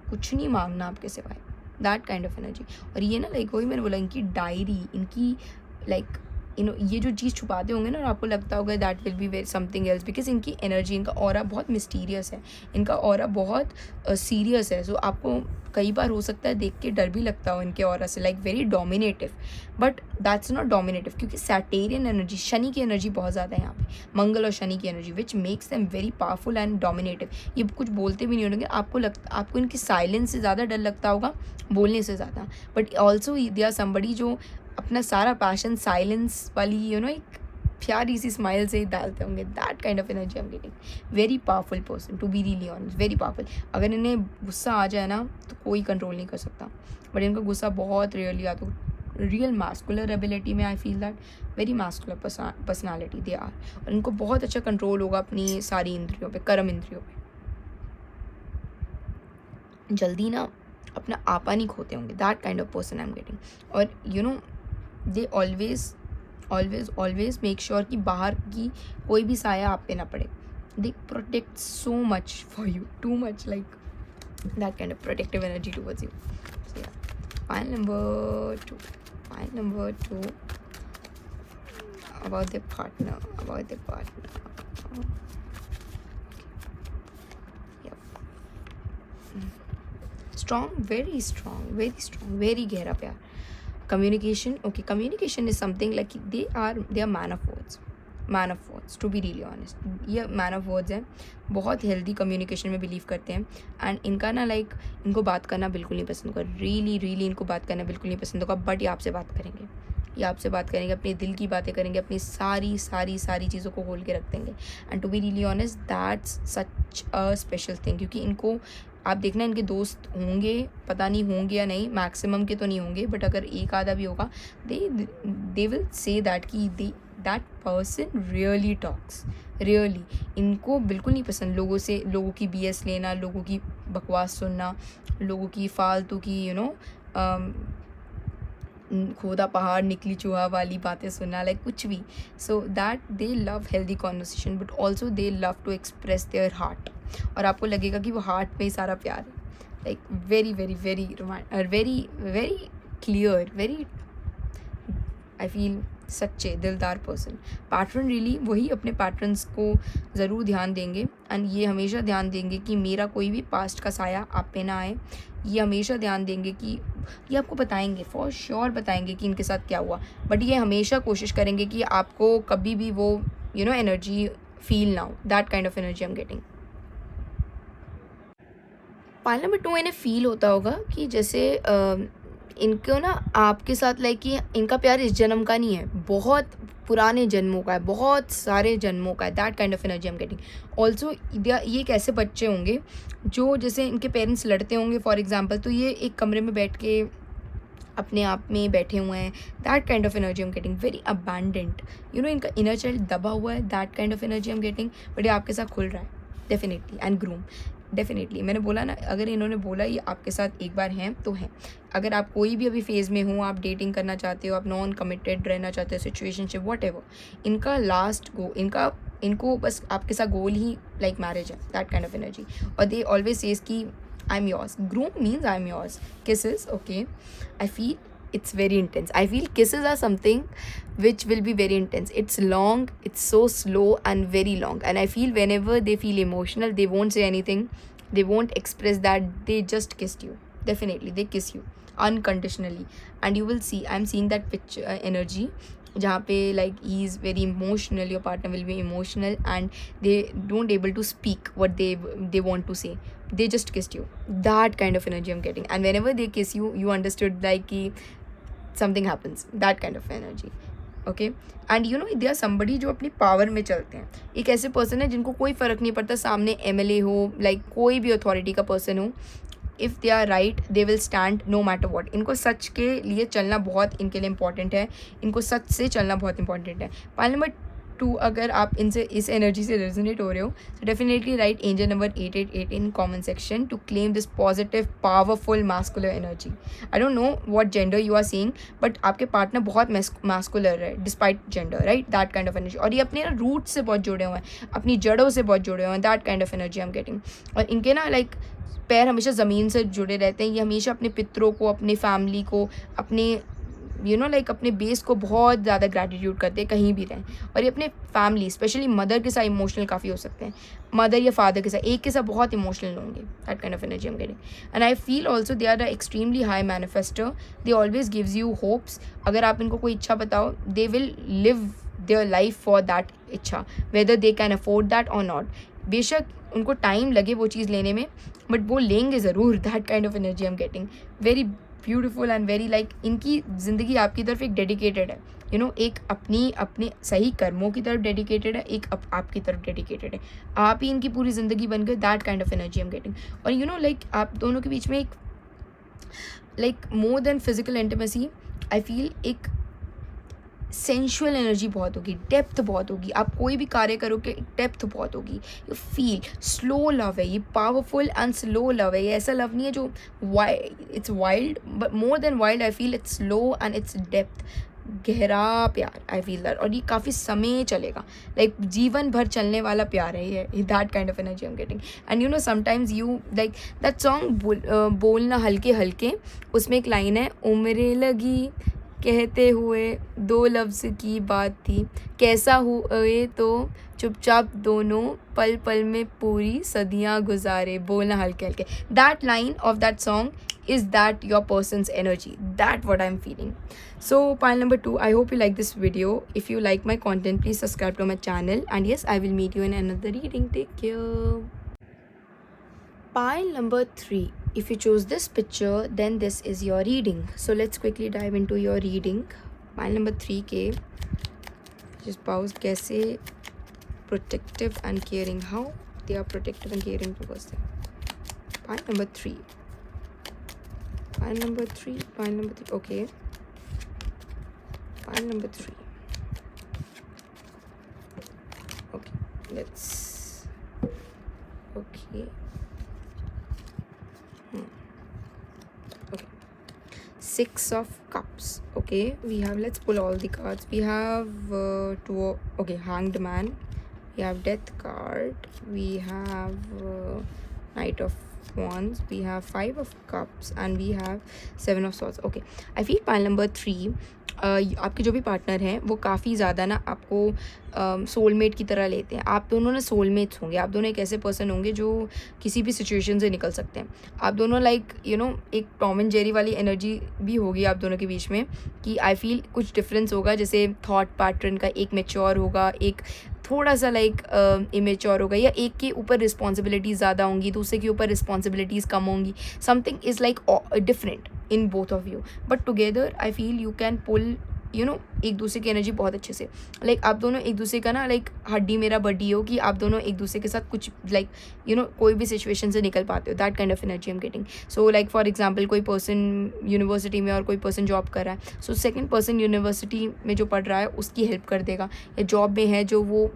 कुछ नहीं मांगना आपके सिवाय। That kind of energy। और ये ना लाइक वही मैंने बोला, इनकी डायरी, इनकी लाइक ये जो चीज़ छुपाते होंगे ना, और आपको लगता होगा that will be very something else, because इनकी एनर्जी, इनका ऑरा बहुत मिस्टीरियस है, इनका ऑरा बहुत सीरियस है। सो आपको कई बार हो सकता है देख के डर भी लगता हो इनके ऑरा से, like very dominative, but that's not dominative, क्योंकि सैटेरियन एनर्जी, शनि की एनर्जी बहुत ज़्यादा है यहाँ पे, मंगल और शनि की energy, which makes them very powerful and dominative. ये कुछ बोलते भी नहीं होंगे, आपको इनकी साइलेंस से ज़्यादा डर लगता होगा, बोलने से ज़्यादा, but also they are somebody जो अपना सारा पैशन साइलेंस वाली एक प्यारी सी स्माइल से ही डालते होंगे। That kind of energy I am getting. Very powerful person, to be really honest, very powerful. अगर इन्हें गुस्सा आ जाए ना तो कोई कंट्रोल नहीं कर सकता, बट इनका गुस्सा बहुत रेयरली आता है। रियल मैस्कुलर एबिलिटी में I feel that very masculine personality they are, और इनको बहुत अच्छा कंट्रोल होगा अपनी सारी इंद्रियों पे, कर्म इंद्रियों पे। जल्दी ना अपना आपा नहीं खोते होंगे। That kind of person I am getting. और दे ऑलवेज मेक श्योर कि बाहर की कोई भी साया आप पे ना पड़े। They protect so much for you, too much, like that kind of protective energy towards you. So yeah, file number 2 about their partner. Yep. Strong, very गहरा प्यार। Communication, okay, communication is something like they are man of words, to be really honest। ये man of words है, बहुत हेल्दी कम्युनिकेशन में बिलीव करते हैं। एंड इनका ना लाइक इनको बात करना बिल्कुल नहीं पसंद होगा, रियली इनको बात करना बिल्कुल नहीं पसंद होगा, बट ये आपसे बात करेंगे, अपने दिल की बातें करेंगे, अपनी सारी चीज़ों को खोल के रख देंगे। And to be really honest, that's such a special thing, क्योंकि इनको आप देखना, इनके दोस्त होंगे, पता नहीं होंगे या नहीं, मैक्सिमम के तो नहीं होंगे, बट अगर एक आधा भी होगा, दे विल से दैट कि that person really talks, really. इनको बिल्कुल नहीं पसंद लोगों की BS लेना, लोगों की बकवास सुनना, लोगों की फालतू की खोदा पहाड़ निकली चूहा वाली बातें सुनना, लाइक कुछ भी। So that they love healthy conversation, but also they love to express their heart. और आपको लगेगा कि वो हार्ट में ही सारा प्यार है, like very clear, very I feel सच्चे दिलदार पर्सन। पैटर्न, रियली वही अपने पैटर्न्स को ज़रूर ध्यान देंगे, एंड ये हमेशा ध्यान देंगे कि मेरा कोई भी पास्ट का साया आप पे ना आए। ये हमेशा ध्यान देंगे कि ये आपको बताएंगे, फॉर श्योर बताएंगे कि इनके साथ क्या हुआ, बट ये हमेशा कोशिश करेंगे कि आपको कभी भी वो एनर्जी फील ना हो। That kind of energy I am getting. Pile number 2 इन्हें फील होता होगा कि जैसे इनको ना आपके साथ लाइक कि इनका प्यार इस जन्म का नहीं है, बहुत पुराने जन्मों का है, बहुत सारे जन्मों का है। That kind of energy I am getting. Also ये एक ऐसे बच्चे होंगे जो जैसे इनके पेरेंट्स लड़ते होंगे फॉर एग्जांपल, तो ये एक कमरे में बैठ के अपने आप में बैठे हुए हैं। That kind of energy I am getting. Very abundant, इनका इनर चाइल्ड दबा हुआ है। That kind of energy I am getting. But ये आपके साथ खुल रहा है डेफिनेटली, एंड ग्रूम। डेफिनेटली मैंने बोला ना, अगर इन्होंने बोला ये आपके साथ एक बार हैं तो हैं। अगर आप कोई भी अभी फेज़ में हो, आप डेटिंग करना चाहते हो, आप नॉन कमिटेड रहना चाहते हो, सिचुएशनशिप व्हाटएवर, इनका लास्ट इनको बस आपके साथ गोल ही लाइक मैरिज है, दैट काइंड ऑफ एनर्जी। और दे ऑलवेज सेज कि I am yours, groom means I am yours, kisses, okay, I feel it's very intense. I feel kisses are something which will be very intense. It's long, it's so slow and very long, and I feel whenever they feel emotional, they won't say anything, they won't express that, they just kissed you. Definitely they kiss you unconditionally, and you will see, I'm seeing that picture energy जहाँ पे like he is very emotional, your partner will be emotional and they don't able to speak what they want to say, they just kissed you, that kind of energy I'm getting. And whenever they kiss you, you understood like कि something happens, that kind of energy, okay. And you know they are somebody जो अपनी पावर में चलते हैं, एक ऐसे पर्सन है जिनको कोई फ़र्क नहीं पड़ता सामने MLA हो, लाइक कोई भी अथॉरिटी का पर्सन हो, if they are right they will stand no matter what. इनको सच के लिए चलना बहुत इनके लिए इंपॉर्टेंट है, इनको सच से चलना बहुत इंपॉर्टेंट है। पाइल नंबर 2, अगर आप इनसे इस एनर्जी से रेजोनेट हो रहे हो, तो definitely write angel number 888 in comment section to claim this positive powerful masculine energy. I don't know what gender you are seeing, but आपके पार्टनर बहुत मैस्कुलर है despite gender, right, that kind of energy. और ये अपने रूट से बहुत जुड़े हुए हैं, अपनी जड़ों से बहुत जुड़े हुए हैं, that kind of energy I am getting. और इनके ना लाइक पैर हमेशा ज़मीन से जुड़े रहते हैं, ये हमेशा अपने पितरों को, अपने फैमिली को, अपने लाइक अपने बेस को बहुत ज़्यादा ग्रैटिट्यूड करते हैं कहीं भी रहें। और ये अपने फैमिली स्पेशली मदर के साथ इमोशनल काफ़ी हो सकते हैं, मदर या फादर के साथ, एक के साथ बहुत इमोशनल होंगे, that kind of energy I am getting. And I feel also they are a extremely high manifester, they always gives you hopes. अगर आप इनको कोई इच्छा बताओ, they will live their life for that इच्छा, whether they can afford that or not. बेशक उनको टाइम लगे वो चीज़ लेने में, बट वो लेंगे ज़रूर, that kind of energy I am getting. Very beautiful and very like इनकी ज़िंदगी आपकी तरफ एक डेडिकेटेड है, यू नो, एक अपने सही कर्मों की तरफ डेडिकेटेड है, एक आपकी तरफ डेडिकेटेड है, आप ही इनकी पूरी ज़िंदगी बन गए, that kind of energy I am getting. और यू नो लाइक आप दोनों के बीच में एक like more than physical intimacy, I feel एक सेंशुअल एनर्जी बहुत होगी, डेप्थ बहुत होगी, आप कोई भी कार्य करोगे डेप्थ बहुत होगी, यू फील स्लो लव है, ये पावरफुल एंड स्लो लव है, ये ऐसा लव नहीं है जो it's wild, but more than wild I feel it's slow and it's depth, गहरा प्यार, आई फील दैट। और ये काफ़ी समय चलेगा, लाइक जीवन भर चलने वाला प्यार है ये, that kind of energy I am getting. And you know sometimes you like that song बोलना हल्के हल्के, उसमें एक लाइन है, उम्रें लगी कहते हुए 2 लफ्ज़ की बात थी, कैसा हुए तो चुपचाप दोनों पल पल में पूरी सदियाँ गुजारे, बोलना हल्के हल्के, that line of that song is that your person's energy, that what I'm feeling. So pile number 2, I hope you like this video. If you like my content, please subscribe to my channel, and yes, I will meet you in another reading. Take care. Pile number 3, if you chose this picture, then this is your reading. So let's quickly dive into your reading. Pile number 3 के just pause, कैसे protective and caring, how they are protective and caring towards them. Pile number 3, pile number 3, pile number 3, okay, pile number 3, okay, let's, okay, okay, 6 of Cups, okay, we have, let's pull all the cards. We have 2, okay, Hanged Man, we have Death card, we have Knight of Wands, we have 5 of Cups, and we have 7 of Swords. Okay, I feel pile number 3, आपके जो भी पार्टनर हैं वो काफ़ी ज़्यादा ना आपको सोलमेट की तरह लेते हैं, आप दोनों ना सोलमेट्स होंगे, आप दोनों एक ऐसे पर्सन होंगे जो किसी भी सिचुएशन से निकल सकते हैं, आप दोनों लाइक यू नो एक टॉम एंड जेरी वाली एनर्जी भी होगी आप दोनों के बीच में, कि आई फील कुछ डिफरेंस होगा, जैसे थॉट पैटर्न का एक मैच्योर होगा, एक थोड़ा सा लाइक इमेच्योर होगा, या एक के ऊपर रिस्पॉन्सिबिलिटीज़ ज़्यादा होंगी, दूसरे के ऊपर रिस्पॉन्सिबिलिटीज़ कम होंगी, something is like different in both of you, but together I feel you can pull you know एक दूसरे की एनर्जी बहुत अच्छे से, लाइक आप दोनों एक दूसरे का ना लाइक हड्डी मेरा बड्डी हो, कि आप दोनों एक दूसरे के साथ कुछ लाइक यू नो कोई भी सिचुएशन से निकल पाते हो, that kind of energy I am getting. So like for example कोई पर्सन यूनिवर्सिटी में और कोई पर्सन जॉब कर रहा है, सो सेकंड पर्सन यूनिवर्सिटी में जो पढ़ रहा है उसकी हेल्प कर देगा, या जॉब में है जो वो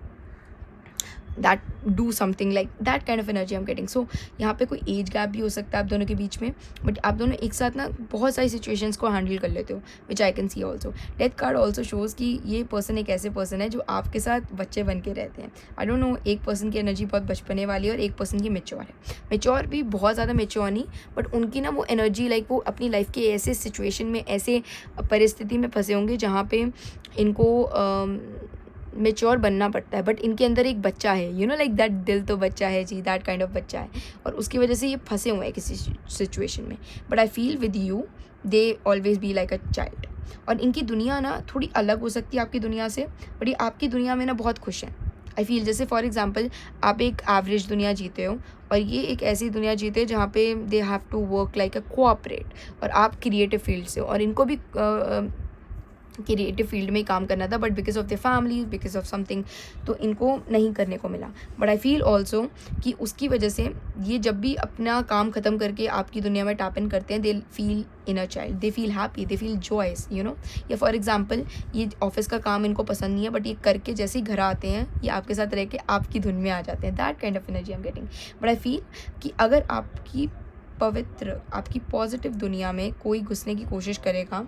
that do something like that kind of energy I am getting. So यहाँ पे कोई एज गैप भी हो सकता है आप दोनों के बीच में, बट आप दोनों एक साथ ना बहुत सारी सिचुएशंस को हैंडल कर लेते हो, which I can see also. Death card also shows कि ये पर्सन एक ऐसे पर्सन है जो आपके साथ बच्चे बन के रहते हैं. आई डोंट नो, एक पर्सन की एनर्जी बहुत बचपने वाली है और एक पर्सन की मेच्योर है. मेच्योर भी बहुत ज़्यादा मेच्योर नहीं, बट उनकी ना वो एनर्जी लाइक वो अपनी लाइफ के ऐसे सिचुएशन में, ऐसे परिस्थिति में फंसे होंगे जहाँ पे इनको मेच्योर बनना पड़ता है, बट इनके अंदर एक बच्चा है, यू नो लाइक दैट, दिल तो बच्चा है जी, दैट काइंड ऑफ बच्चा है, और उसकी वजह से ये फंसे हुए हैं किसी सिचुएशन में. But I feel with you they always be like a child. और इनकी दुनिया ना थोड़ी अलग हो सकती है आपकी दुनिया से, बट ये आपकी दुनिया में ना बहुत खुश हैं. आई फील जैसे फॉर एग्जाम्पल आप एक एवरेज दुनिया जीते हो और ये एक ऐसी दुनिया जीते हैं जहाँ पे they have to work like a corporate, और आप क्रिएटिव फील्ड से हो और इनको भी क्रिएटिव फील्ड में ही काम करना था, but because of the family, because of something, तो इनको नहीं करने को मिला. बट आई फील ऑल्सो कि उसकी वजह से ये जब भी अपना काम ख़त्म करके आपकी दुनिया में टैप इन करते हैं, they feel inner child, they feel happy, they feel joyous, you know. या फॉर एग्जाम्पल ये ऑफिस का काम इनको पसंद नहीं है, बट ये करके जैसे ही घर आते हैं ये आपके साथ रह के आपकी धुन में आ जाते हैं. That kind of energy I am getting. But I feel कि अगर आपकी पवित्र, आपकी पॉजिटिव दुनिया में कोई घुसने की कोशिश करेगा,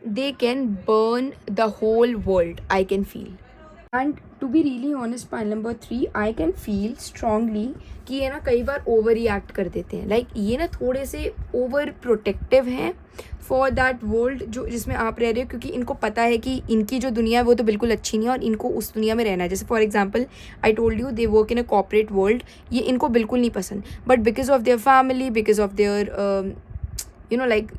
they can burn the whole world, I can feel. And to be really honest, point number 3, I can feel strongly कि ये ना कई बार ओवर रिएक्ट कर देते हैं. लाइक ये ना थोड़े से ओवर प्रोटेक्टिव हैं फॉर दैट वर्ल्ड जो जिसमें आप रह रहे हो, क्योंकि इनको पता है कि इनकी जो दुनिया है वो तो बिल्कुल अच्छी नहीं है और इनको उस दुनिया में रहना है. जैसे for example I told you they work in a corporate world, ये इनको बिल्कुल नहीं पसंद, but because of their family, because of their you know like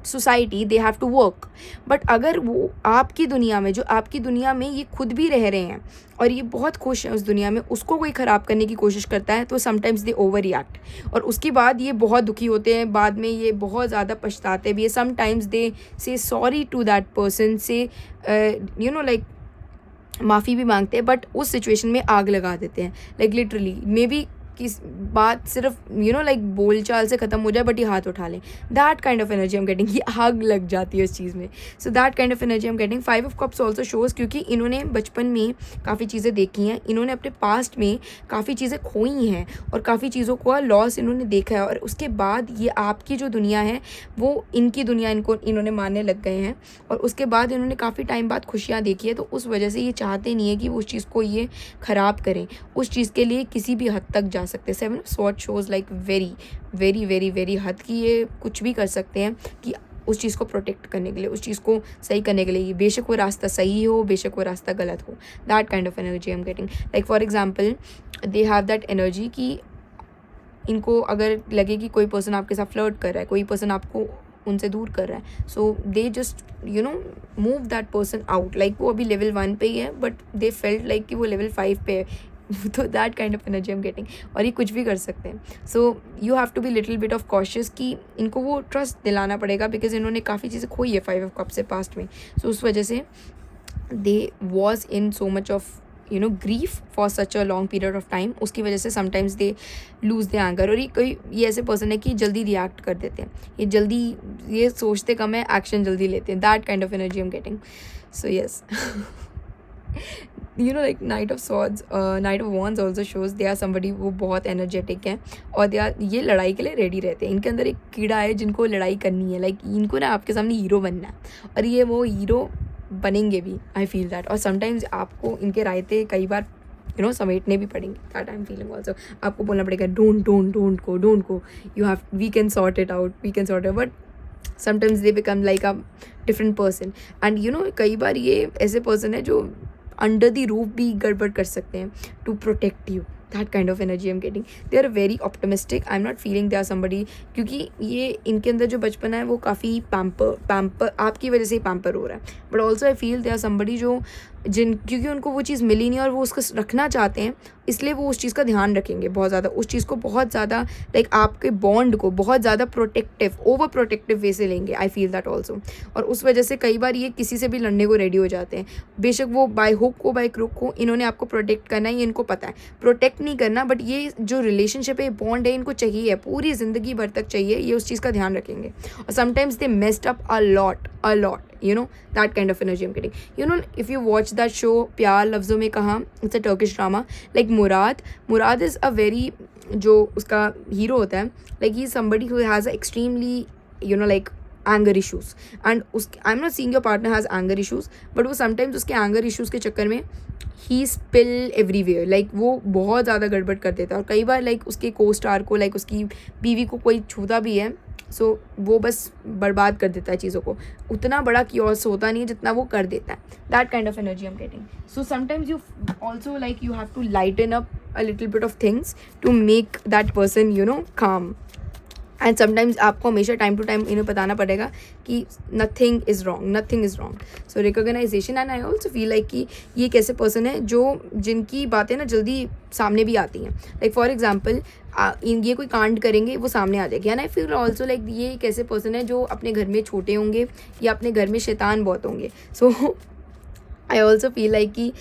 society, they have to work. But अगर वो आपकी दुनिया में, जो आपकी दुनिया में ये खुद भी रह रहे हैं और ये बहुत खुश हैं उस दुनिया में, उसको कोई ख़राब करने की कोशिश करता है, तो समटाइम्स दे ओवर रिएक्ट, और उसके बाद ये बहुत दुखी होते हैं, बाद में ये बहुत ज़्यादा पछताते भी है. समटाइम्स दे से सॉरी टू दैट पर्सन, से यू नो लाइक माफ़ी भी मांगते हैं, बट उस सिचुएशन में आग लगा देते हैं. लाइक लिटरली मे बी किस बात सिर्फ यू नो लाइक बोल चाल से ख़त्म हो जाए, बट ये हाथ उठा लें. That kind of energy I am getting. ये आग लग जाती है उस चीज़ में. So that kind of energy I am getting. 5 of cups also shows, क्योंकि इन्होंने बचपन में काफ़ी चीज़ें देखी हैं, इन्होंने अपने पास्ट में काफ़ी चीज़ें खोई हैं और काफ़ी चीज़ों का लॉस इन्होंने देखा है, और उसके बाद ये आपकी जो दुनिया है वो इनकी दुनिया इन्होंने मानने लग गए हैं, और उसके बाद इन्होंने काफ़ी टाइम बाद खुशियाँ देखी है, तो उस वजह से ये चाहते नहीं है कि वो उस चीज़ को ये ख़राब करें. उस चीज़ के लिए किसी भी हद तक जा सकते हैं. 7 of sword shows like very very very very हद की ये कुछ भी कर सकते हैं कि उस चीज़ को प्रोटेक्ट करने के लिए, उस चीज़ को सही करने के लिए, बेशक वो रास्ता सही हो, बेशक वो रास्ता गलत हो. That kind of energy I am getting. Like for example they have that energy कि इनको अगर लगे कि कोई पर्सन आपके साथ फ्लर्ट कर रहा है, कोई पर्सन आपको उनसे दूर कर रहा है, so they just you know move that person out. Like वो अभी लेवल 1 पे ही है, बट दे फेल्ट लाइक कि वो लेवल 5 पे है. तो that kind of energy I am getting. और ये कुछ भी कर सकते हैं. So you have to be little bit of cautious कि इनको वो ट्रस्ट दिलाना पड़ेगा, बिकॉज इन्होंने काफ़ी चीज़ें खोई है 5 ऑफ कप्स से पास्ट में. सो उस वजह से they was in so much of you know grief for such a long period of time. उसकी वजह से sometimes they lose the anger. और ये ऐसे पर्सन है कि जल्दी रिएक्ट कर देते हैं, ये जल्दी, ये सोचते कम है, एक्शन जल्दी लेते हैं. That kind of energy I am getting. So yes, you know like knight of swords, knight of wands also shows they are somebody, वो बहुत एनर्जेटिक हैं और दे आर, ये लड़ाई के लिए रेडी रहते हैं. इनके अंदर एक कीड़ा है जिनको लड़ाई करनी है. लाइक इनको ना आपके सामने हीरो बनना है, और ये वो हीरो बनेंगे भी. आई फील दैट. और समटाइम्स आपको इनके रायते कई बार यू नो समेटने भी पड़ेंगे. That I am feeling also. आपको बोलना पड़ेगा डोंट को you have, we can sort it out, but sometimes they become like a different person. And you know कई बार ये ऐसे पर्सन है जो अंडर द रूफ भी गड़बड़ कर सकते हैं to protect you. That kind of energy I am getting. They are very optimistic. I am not feeling they are somebody, क्योंकि ये इनके अंदर जो बचपन है वो काफ़ी पैम्पर आपकी वजह से ही पैम्पर हो रहा है. But also I feel they are somebody जो क्योंकि उनको वो चीज़ मिली नहीं और वो उसको रखना चाहते हैं, इसलिए वो उस चीज़ का ध्यान रखेंगे बहुत ज़्यादा, उस चीज़ को बहुत ज़्यादा लाइक आपके बॉन्ड को बहुत ज़्यादा प्रोटेक्टिव, ओवर प्रोटेक्टिव वे से लेंगे. आई फील दैट ऑल्सो. और उस वजह से कई बार ये किसी से भी लड़ने को रेडी हो जाते हैं, बेशक वो बाय हुक हो बाय क्रुक हो. इन्होंने आपको प्रोटेक्ट करना है, ये इनको पता है. प्रोटेक्ट नहीं करना, बट ये जो रिलेशनशिप है, बॉन्ड है, इनको चाहिए, पूरी ज़िंदगी भर तक चाहिए. ये उस चीज़ का ध्यान रखेंगे. और sometimes they messed up a lot you know, that kind of energy I'm getting. You know, if you watch that show प्यार लफ्ज़ों में कहाँ, it's a Turkish drama, like Murad is a very, जो उसका हीरो होता है, like he is somebody who has a extremely, you know, like anger issues, and उस I'm not saying your partner has anger issues, but वो sometimes उसके anger issues के चक्कर में ही स्पिल एवरीवेयर, लाइक वो बहुत ज़्यादा गड़बड़ कर देता है, और कई बार लाइक उसके को स्टार को, लाइक उसकी बीवी को कोई छूता भी है, सो वो बस बर्बाद कर देता है चीज़ों को, उतना बड़ा क्योस होता नहीं है जितना वो कर देता है, that kind of energy I am getting. So sometimes you also like you have to lighten up a little bit of things to make that person, you know, calm. And sometimes आपको हमेशा टाइम टू टाइम इन्हें बताना पड़ेगा कि nothing is wrong. So recognisation. And I also feel like कि ये एक ऐसे पर्सन है जो जिनकी बातें ना जल्दी सामने भी आती हैं, लाइक फॉर एग्जाम्पल ये कोई कांड करेंगे वो सामने आ जाएगी. And I feel also like ये एक ऐसे पर्सन है जो अपने घर में छोटे होंगे या अपने घर में शैतान बहुत होंगे. सो आई ऑल्सो फील लाइक कि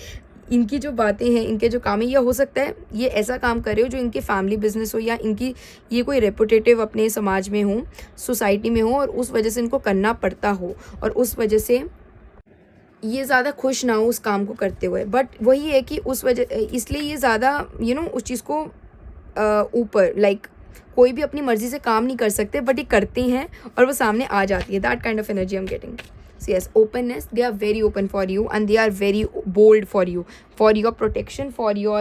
इनकी जो बातें हैं, इनके जो काम है, ये हो सकता है ये ऐसा काम करे हो जो इनके फैमिली बिजनेस हो, या इनकी ये कोई रेपुटेटिव अपने समाज में हो, सोसाइटी में हो, और उस वजह से इनको करना पड़ता हो, और उस वजह से ये ज़्यादा खुश ना हो उस काम को करते हुए. बट वही है कि उस वजह, इसलिए ये ज़्यादा यू नो उस चीज़ को ऊपर, लाइक कोई भी अपनी मर्ज़ी से काम नहीं कर सकते, बट ये करते हैं और वो सामने आ जाती है. That kind of energy I am getting. So yes, openness, they are very open for you, and they are very bold for you, for your protection, for your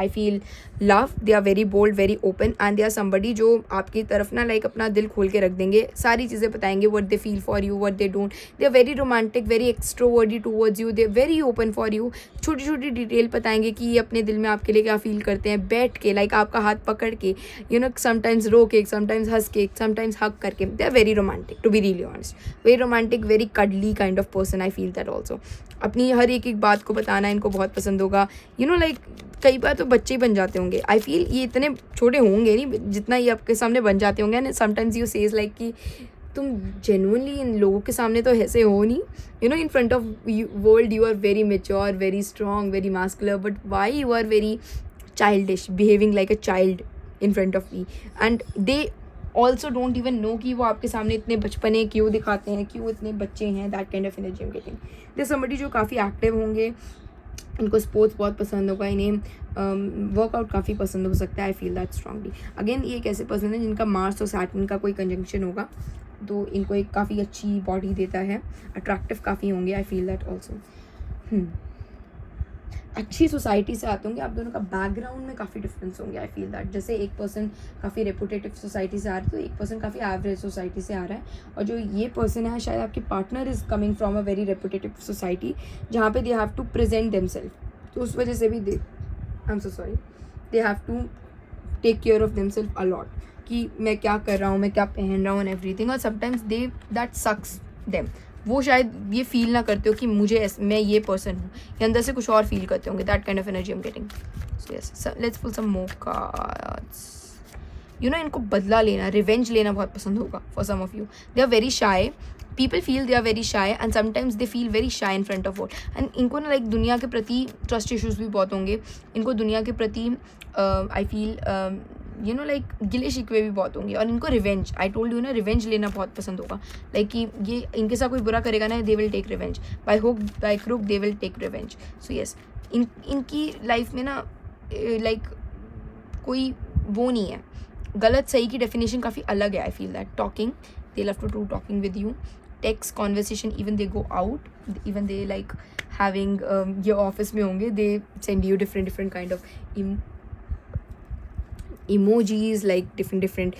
I feel love. They are very bold, very open, and they are somebody जो आपकी तरफ ना लाइक अपना दिल खोल के रख देंगे, सारी चीज़ें बताएंगे, what they feel for you, what they don't. They are very romantic, very extroverted towards you. They are very open for you. छोटी छोटी डिटेल बताएंगे कि ये अपने दिल में आपके लिए क्या फील करते हैं, बैठ के, लाइक आपका हाथ पकड़ के, यू नो, समटाइम्स रो के, समटाइम्स हंस के, समटाइम्स हग करके. They are very romantic, to be really honest, very romantic, very cuddly kind of person. I feel that also. अपनी हर एक बात को बताना इनको बहुत पसंद होगा. यू नो लाइक कई बार तो बच्चे ही बन जाते होंगे. आई फील ये इतने छोटे होंगे नहीं जितना ये आपके सामने बन जाते होंगे. And sometimes you says like कि तुम जेन्युइनली इन लोगों के सामने तो ऐसे हो नहीं, you know, in front of world you are very mature, very strong, very masculine, but why you are very childish, behaving like a child in front of me. And they also don't even know कि वो आपके सामने इतने बचपने क्यों दिखाते हैं, क्यों इतने बच्चे हैं. That kind of energy I am getting. They somebody जो काफ़ी एक्टिव होंगे, इनको स्पोर्ट्स बहुत पसंद होगा, इन्हें वर्कआउट काफ़ी पसंद हो सकता है. I feel that strongly. Again ये एक ऐसे पर्सन है जिनका मार्स और सैटर्न का कोई कंजंक्शन होगा, तो इनको एक काफ़ी अच्छी बॉडी देता है, अट्रैक्टिव काफ़ी होंगे. आई फील दैट ऑल्सो. अच्छी सोसाइटी से आते होंगे. आप दोनों का बैकग्राउंड में काफ़ी डिफरेंस होंगे. आई फील दैट जैसे एक पर्सन काफ़ी रेपुटेटिव सोसाइटी से आ रहा है, तो एक पर्सन काफ़ी एवरेज सोसाइटी से आ रहा है, और जो ये पर्सन है शायद आपके partner is coming from a very reputative society जहाँ पे they have to present themself. तो उस वजह से भी they I am so sorry, they have to take care of themself a lot, कि मैं क्या कर रहा हूँ, मैं क्या पहन रहा हूँ, एंड एवरीथिंग. और sometimes they that sucks them. वो शायद ये फील ना करते हो कि मुझे मैं ये पर्सन हूँ, ये अंदर से कुछ और फील करते होंगे. That kind of energy I am getting. So yes, let's pull some more cards. You know, इनको बदला लेना, रिवेंज लेना बहुत पसंद होगा for some of you. They are very shy. People feel they are very shy, and sometimes they feel very shy in front of world. And इनको ना लाइक दुनिया के प्रति ट्रस्ट इशूज़ भी बहुत होंगे. इनको दुनिया के प्रति आई फील यू नो लाइक गिले शिकवे भी बहुत होंगे. और इनको रिवेंज, आई टोल्ड यू ना, रिवेंज लेना बहुत पसंद होगा. लाइक कि ये इनके साथ कोई बुरा करेगा ना, they will take revenge by hook by crook, they will take revenge. So yes, इनकी लाइफ में ना लाइक कोई वो नहीं है, गलत सही की डेफिनेशन काफ़ी अलग है. I feel that. Talking, they love to do talking with you. Text conversation, even they go out, even they like having, ये ऑफिस में होंगे, they send you different kind of emojis, like different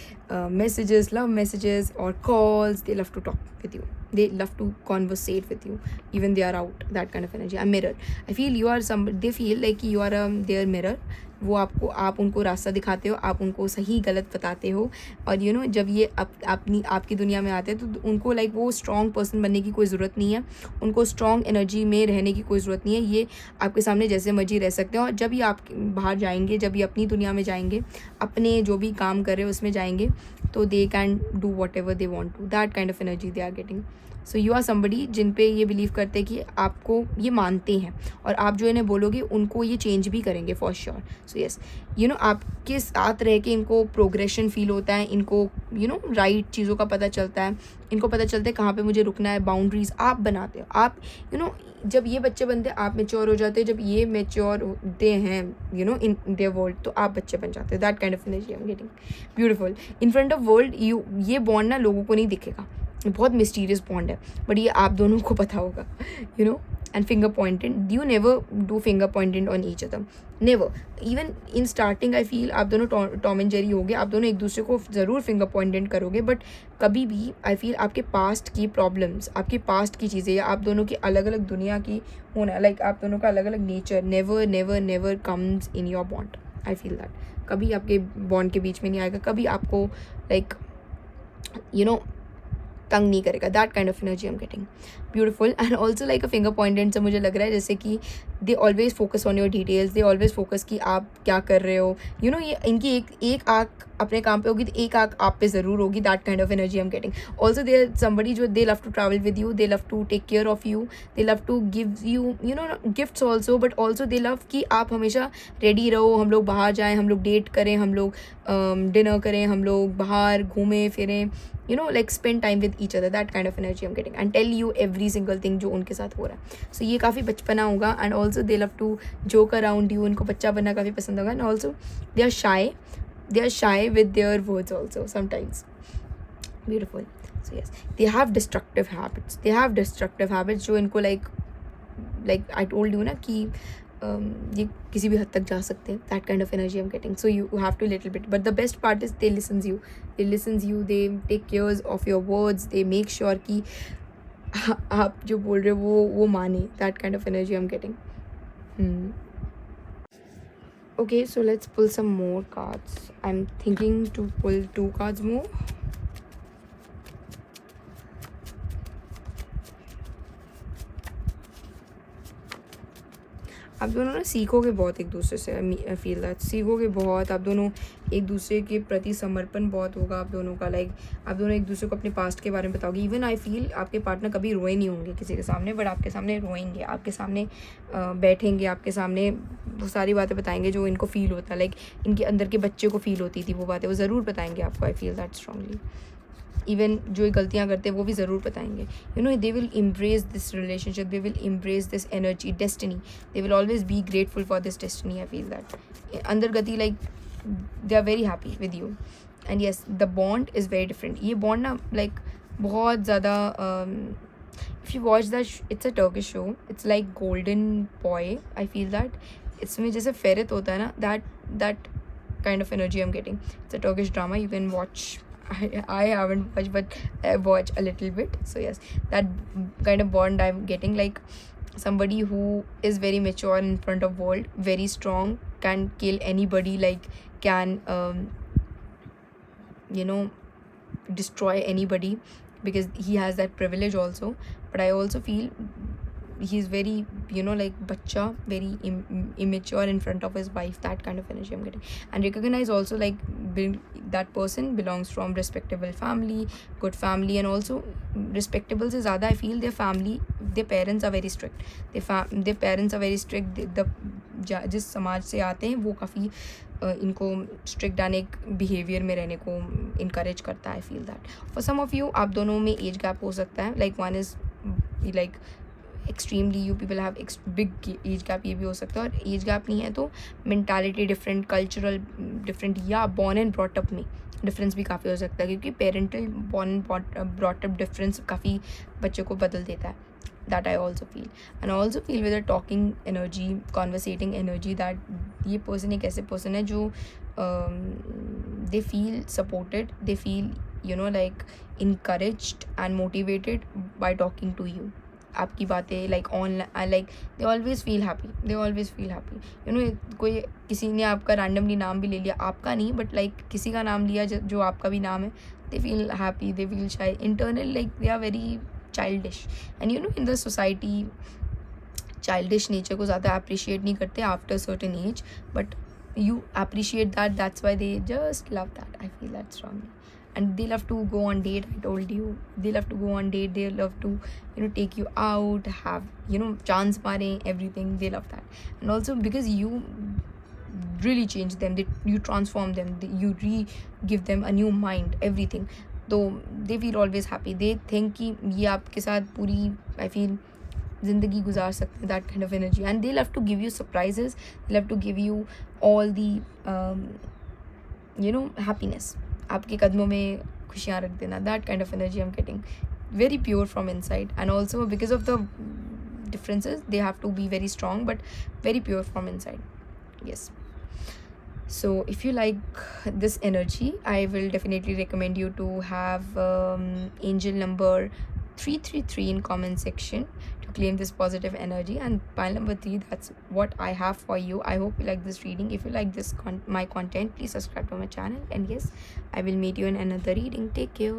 messages, love messages or calls. They love to talk with you, they love to conversate with you, even they are out. That kind of energy. A mirror, I feel you are somebody, they feel like you are their mirror. वो आपको, आप उनको रास्ता दिखाते हो, आप उनको सही गलत बताते हो. और यू नो जब ये आपकी दुनिया में आते हैं तो उनको लाइक वो स्ट्रॉन्ग पर्सन बनने की कोई ज़रूरत नहीं है, उनको स्ट्रॉन्ग एनर्जी में रहने की कोई ज़रूरत नहीं है. ये आपके सामने जैसे मर्जी रह सकते हैं, और जब ये आप बाहर जाएंगे, जब ये अपनी दुनिया में जाएंगे, अपने जो भी काम कर रहे हो उसमें जाएंगे, तो they can do whatever they want to. That kind of energy they are getting. So you are somebody जिन पे ये बिलीव करते हैं कि आपको ये मानते हैं और आप जो इन्हें बोलोगे उनको ये चेंज भी करेंगे for sure. So yes, you no आपके साथ रह के इनको प्रोग्रेशन फील होता है, इनको यू नो राइट चीज़ों का पता चलता है, इनको पता चलता है कहाँ पे मुझे रुकना है. बाउंड्रीज आप बनाते हो. आप यू नो जब ये बच्चे बनते हैं आप मेच्योर हो जाते हैं. जब ये मेच्योर होते हैं you know in their world तो आप बच्चे बन जाते हैं. That kind of energy I am getting. Beautiful. In front of world ये बॉन्ड ना लोगों को नहीं दिखेगा, बहुत मिस्टीरियस बॉन्ड है, बट ये आप दोनों को पता होगा. You know and finger pointing, you never do finger pointing on each other, never. even in starting I feel आप दोनों टॉम एंड जेरी होगे, आप दोनों एक दूसरे को ज़रूर फिंगर पॉइंटेड करोगे, बट कभी भी आई फील आपके पास्ट की प्रॉब्लम्स, आपके पास्ट की चीज़ें या आप दोनों की अलग अलग दुनिया की होना, लाइक आप दोनों का अलग अलग nature never never never comes in your bond. I feel that कभी आपके बॉन्ड के बीच में नहीं आएगा, कभी आपको लाइक यू नो तंग नहीं करेगा. That kind of energy I am getting. Beautiful. And also like a finger pointed से मुझे लग रहा है जैसे कि they always focus on your details, they always focus कि आप क्या कर रहे हो. यू नो ये इनकी एक आँख अपने काम पे होगी तो एक आँख आप पे ज़रूर होगी. That kind of energy I am getting. Also they are somebody जो they love to travel with you, they love to take care of you, they love to give you you know gifts also, but also they love कि आप हमेशा रेडी रहो, हम लोग बाहर जाएँ, हम लोग डेट करें, हम लोग डिनर करें, हम लोग बाहर घूमें फिरें, you know like spend time with each other. That kind of energy I'm getting, and tell you every single thing जो उनके साथ हो रहा है. So ये काफ़ी बचपना होगा. And also they love to joke around you, उनको बच्चा बनना काफ़ी पसंद होगा. And also they are shy with their words also sometimes. Beautiful. So yes, they have destructive habits जो इनको like I told you ना कि ये किसी भी हद तक जा सकते हैं. That kind of energy I am getting. So you have to little bit, but the best part is they listens you, they take cares of your words, they make sure कि आप जो बोल रहे हो वो माने. That kind of energy I am getting. Okay, so let's pull some more cards. I'm thinking to pull 2 cards more. आप दोनों ना सीखोगे बहुत एक दूसरे से. आई फील दैट सीखोगे बहुत. आप दोनों एक दूसरे के प्रति समर्पण बहुत होगा आप दोनों का. लाइक आप दोनों एक दूसरे को अपने पास्ट के बारे में बताओगे. इवन आई फील आपके पार्टनर कभी रोए नहीं होंगे किसी के सामने, बट आपके सामने रोएंगे, आपके सामने बैठेंगे, आपके सामने वो सारी बातें बताएंगे जो इनको फील होता है. लाइक इनके अंदर के बच्चे को फील होती थी वो बातें, वो ज़रूर बताएंगे आपको. I feel that strongly. इवन जो गलतियाँ करते हैं वो भी ज़रूर बताएंगे. You know they will embrace this relationship, they will embrace this energy, destiny. They will always be grateful for this destiny. I feel that अंदर गति like they are very happy with you. And yes the bond is very different. ये बॉन्ड ना लाइक बहुत ज़्यादा if you watch that, it's a Turkish show, it's like golden boy. I feel that इसमें जैसे फेरत होता है ना, that kind of energy I am getting. It's a Turkish drama, you can watch. I haven't watched, but I watch a little bit. So yes, that kind of bond I'm getting, like somebody who is very mature in front of world, very strong, can kill anybody, like can destroy anybody because he has that privilege also. But I also feel he's very like bacha, very immature in front of his wife. That kind of energy I'm getting. And recognize also like that person belongs from respectable family, good family. And also respectable se zyada I feel their family, their parents are very strict. Their parents are very strict. जिस समाज से आते हैं वो काफ़ी इनको स्ट्रिक्ट एंड एक बिहेवियर में रहने को इनकरेज करता है. I feel that for some of you आप दोनों में एज गैप हो सकता है. Like one is like extremely, you people have big age gap, ये भी हो सकता है. और एज गैप नहीं है तो मेंटालिटी डिफरेंट, कल्चरल डिफरेंट, या बॉर्न एंड ब्रॉटअप में डिफरेंस भी काफ़ी हो सकता है. क्योंकि parental born and brought up difference काफ़ी बच्चे को बदल देता है. That I also feel. And I also feel with a talking energy, conversating energy, that ये person एक ऐसे person है जो they feel supported, they feel like encouraged and motivated by talking to you. आपकी बातें like online, like they always feel happy. कोई किसी ने आपका randomly नाम भी ले लिया, आपका नहीं but like किसी का नाम लिया जो आपका भी नाम है, they feel happy, they feel shy. Internal like they are very childish. And in the society childish nature को ज़्यादा appreciate नहीं करते after certain age, but you appreciate that. That's why they just love that. I feel that strongly. and they love to go on date. I told you, they love to go on date, they love to, you know, take you out, have, you know, chance mare, everything. They love that. And also because you really change them, you transform them, you give them a new mind, everything. So they feel always happy. They think कि ये आपके साथ पूरी, I feel, ज़िंदगी गुजार सकते हैं, that kind of energy. And they love to give you surprises, they love to give you all the you know, happiness. आपके कदमों में खुशियाँ रख देना, that kind of energy I'm getting. Very pure from inside. And also because of the differences, they have to be very strong but very pure from inside. Yes. So if you like this energy, I will definitely recommend you to have angel number 333 in comment section to claim this positive energy. And pile number 3, that's what I have for you. I hope you like this reading. If you like this my content, please subscribe to my channel. And yes, I will meet you in another reading. Take care.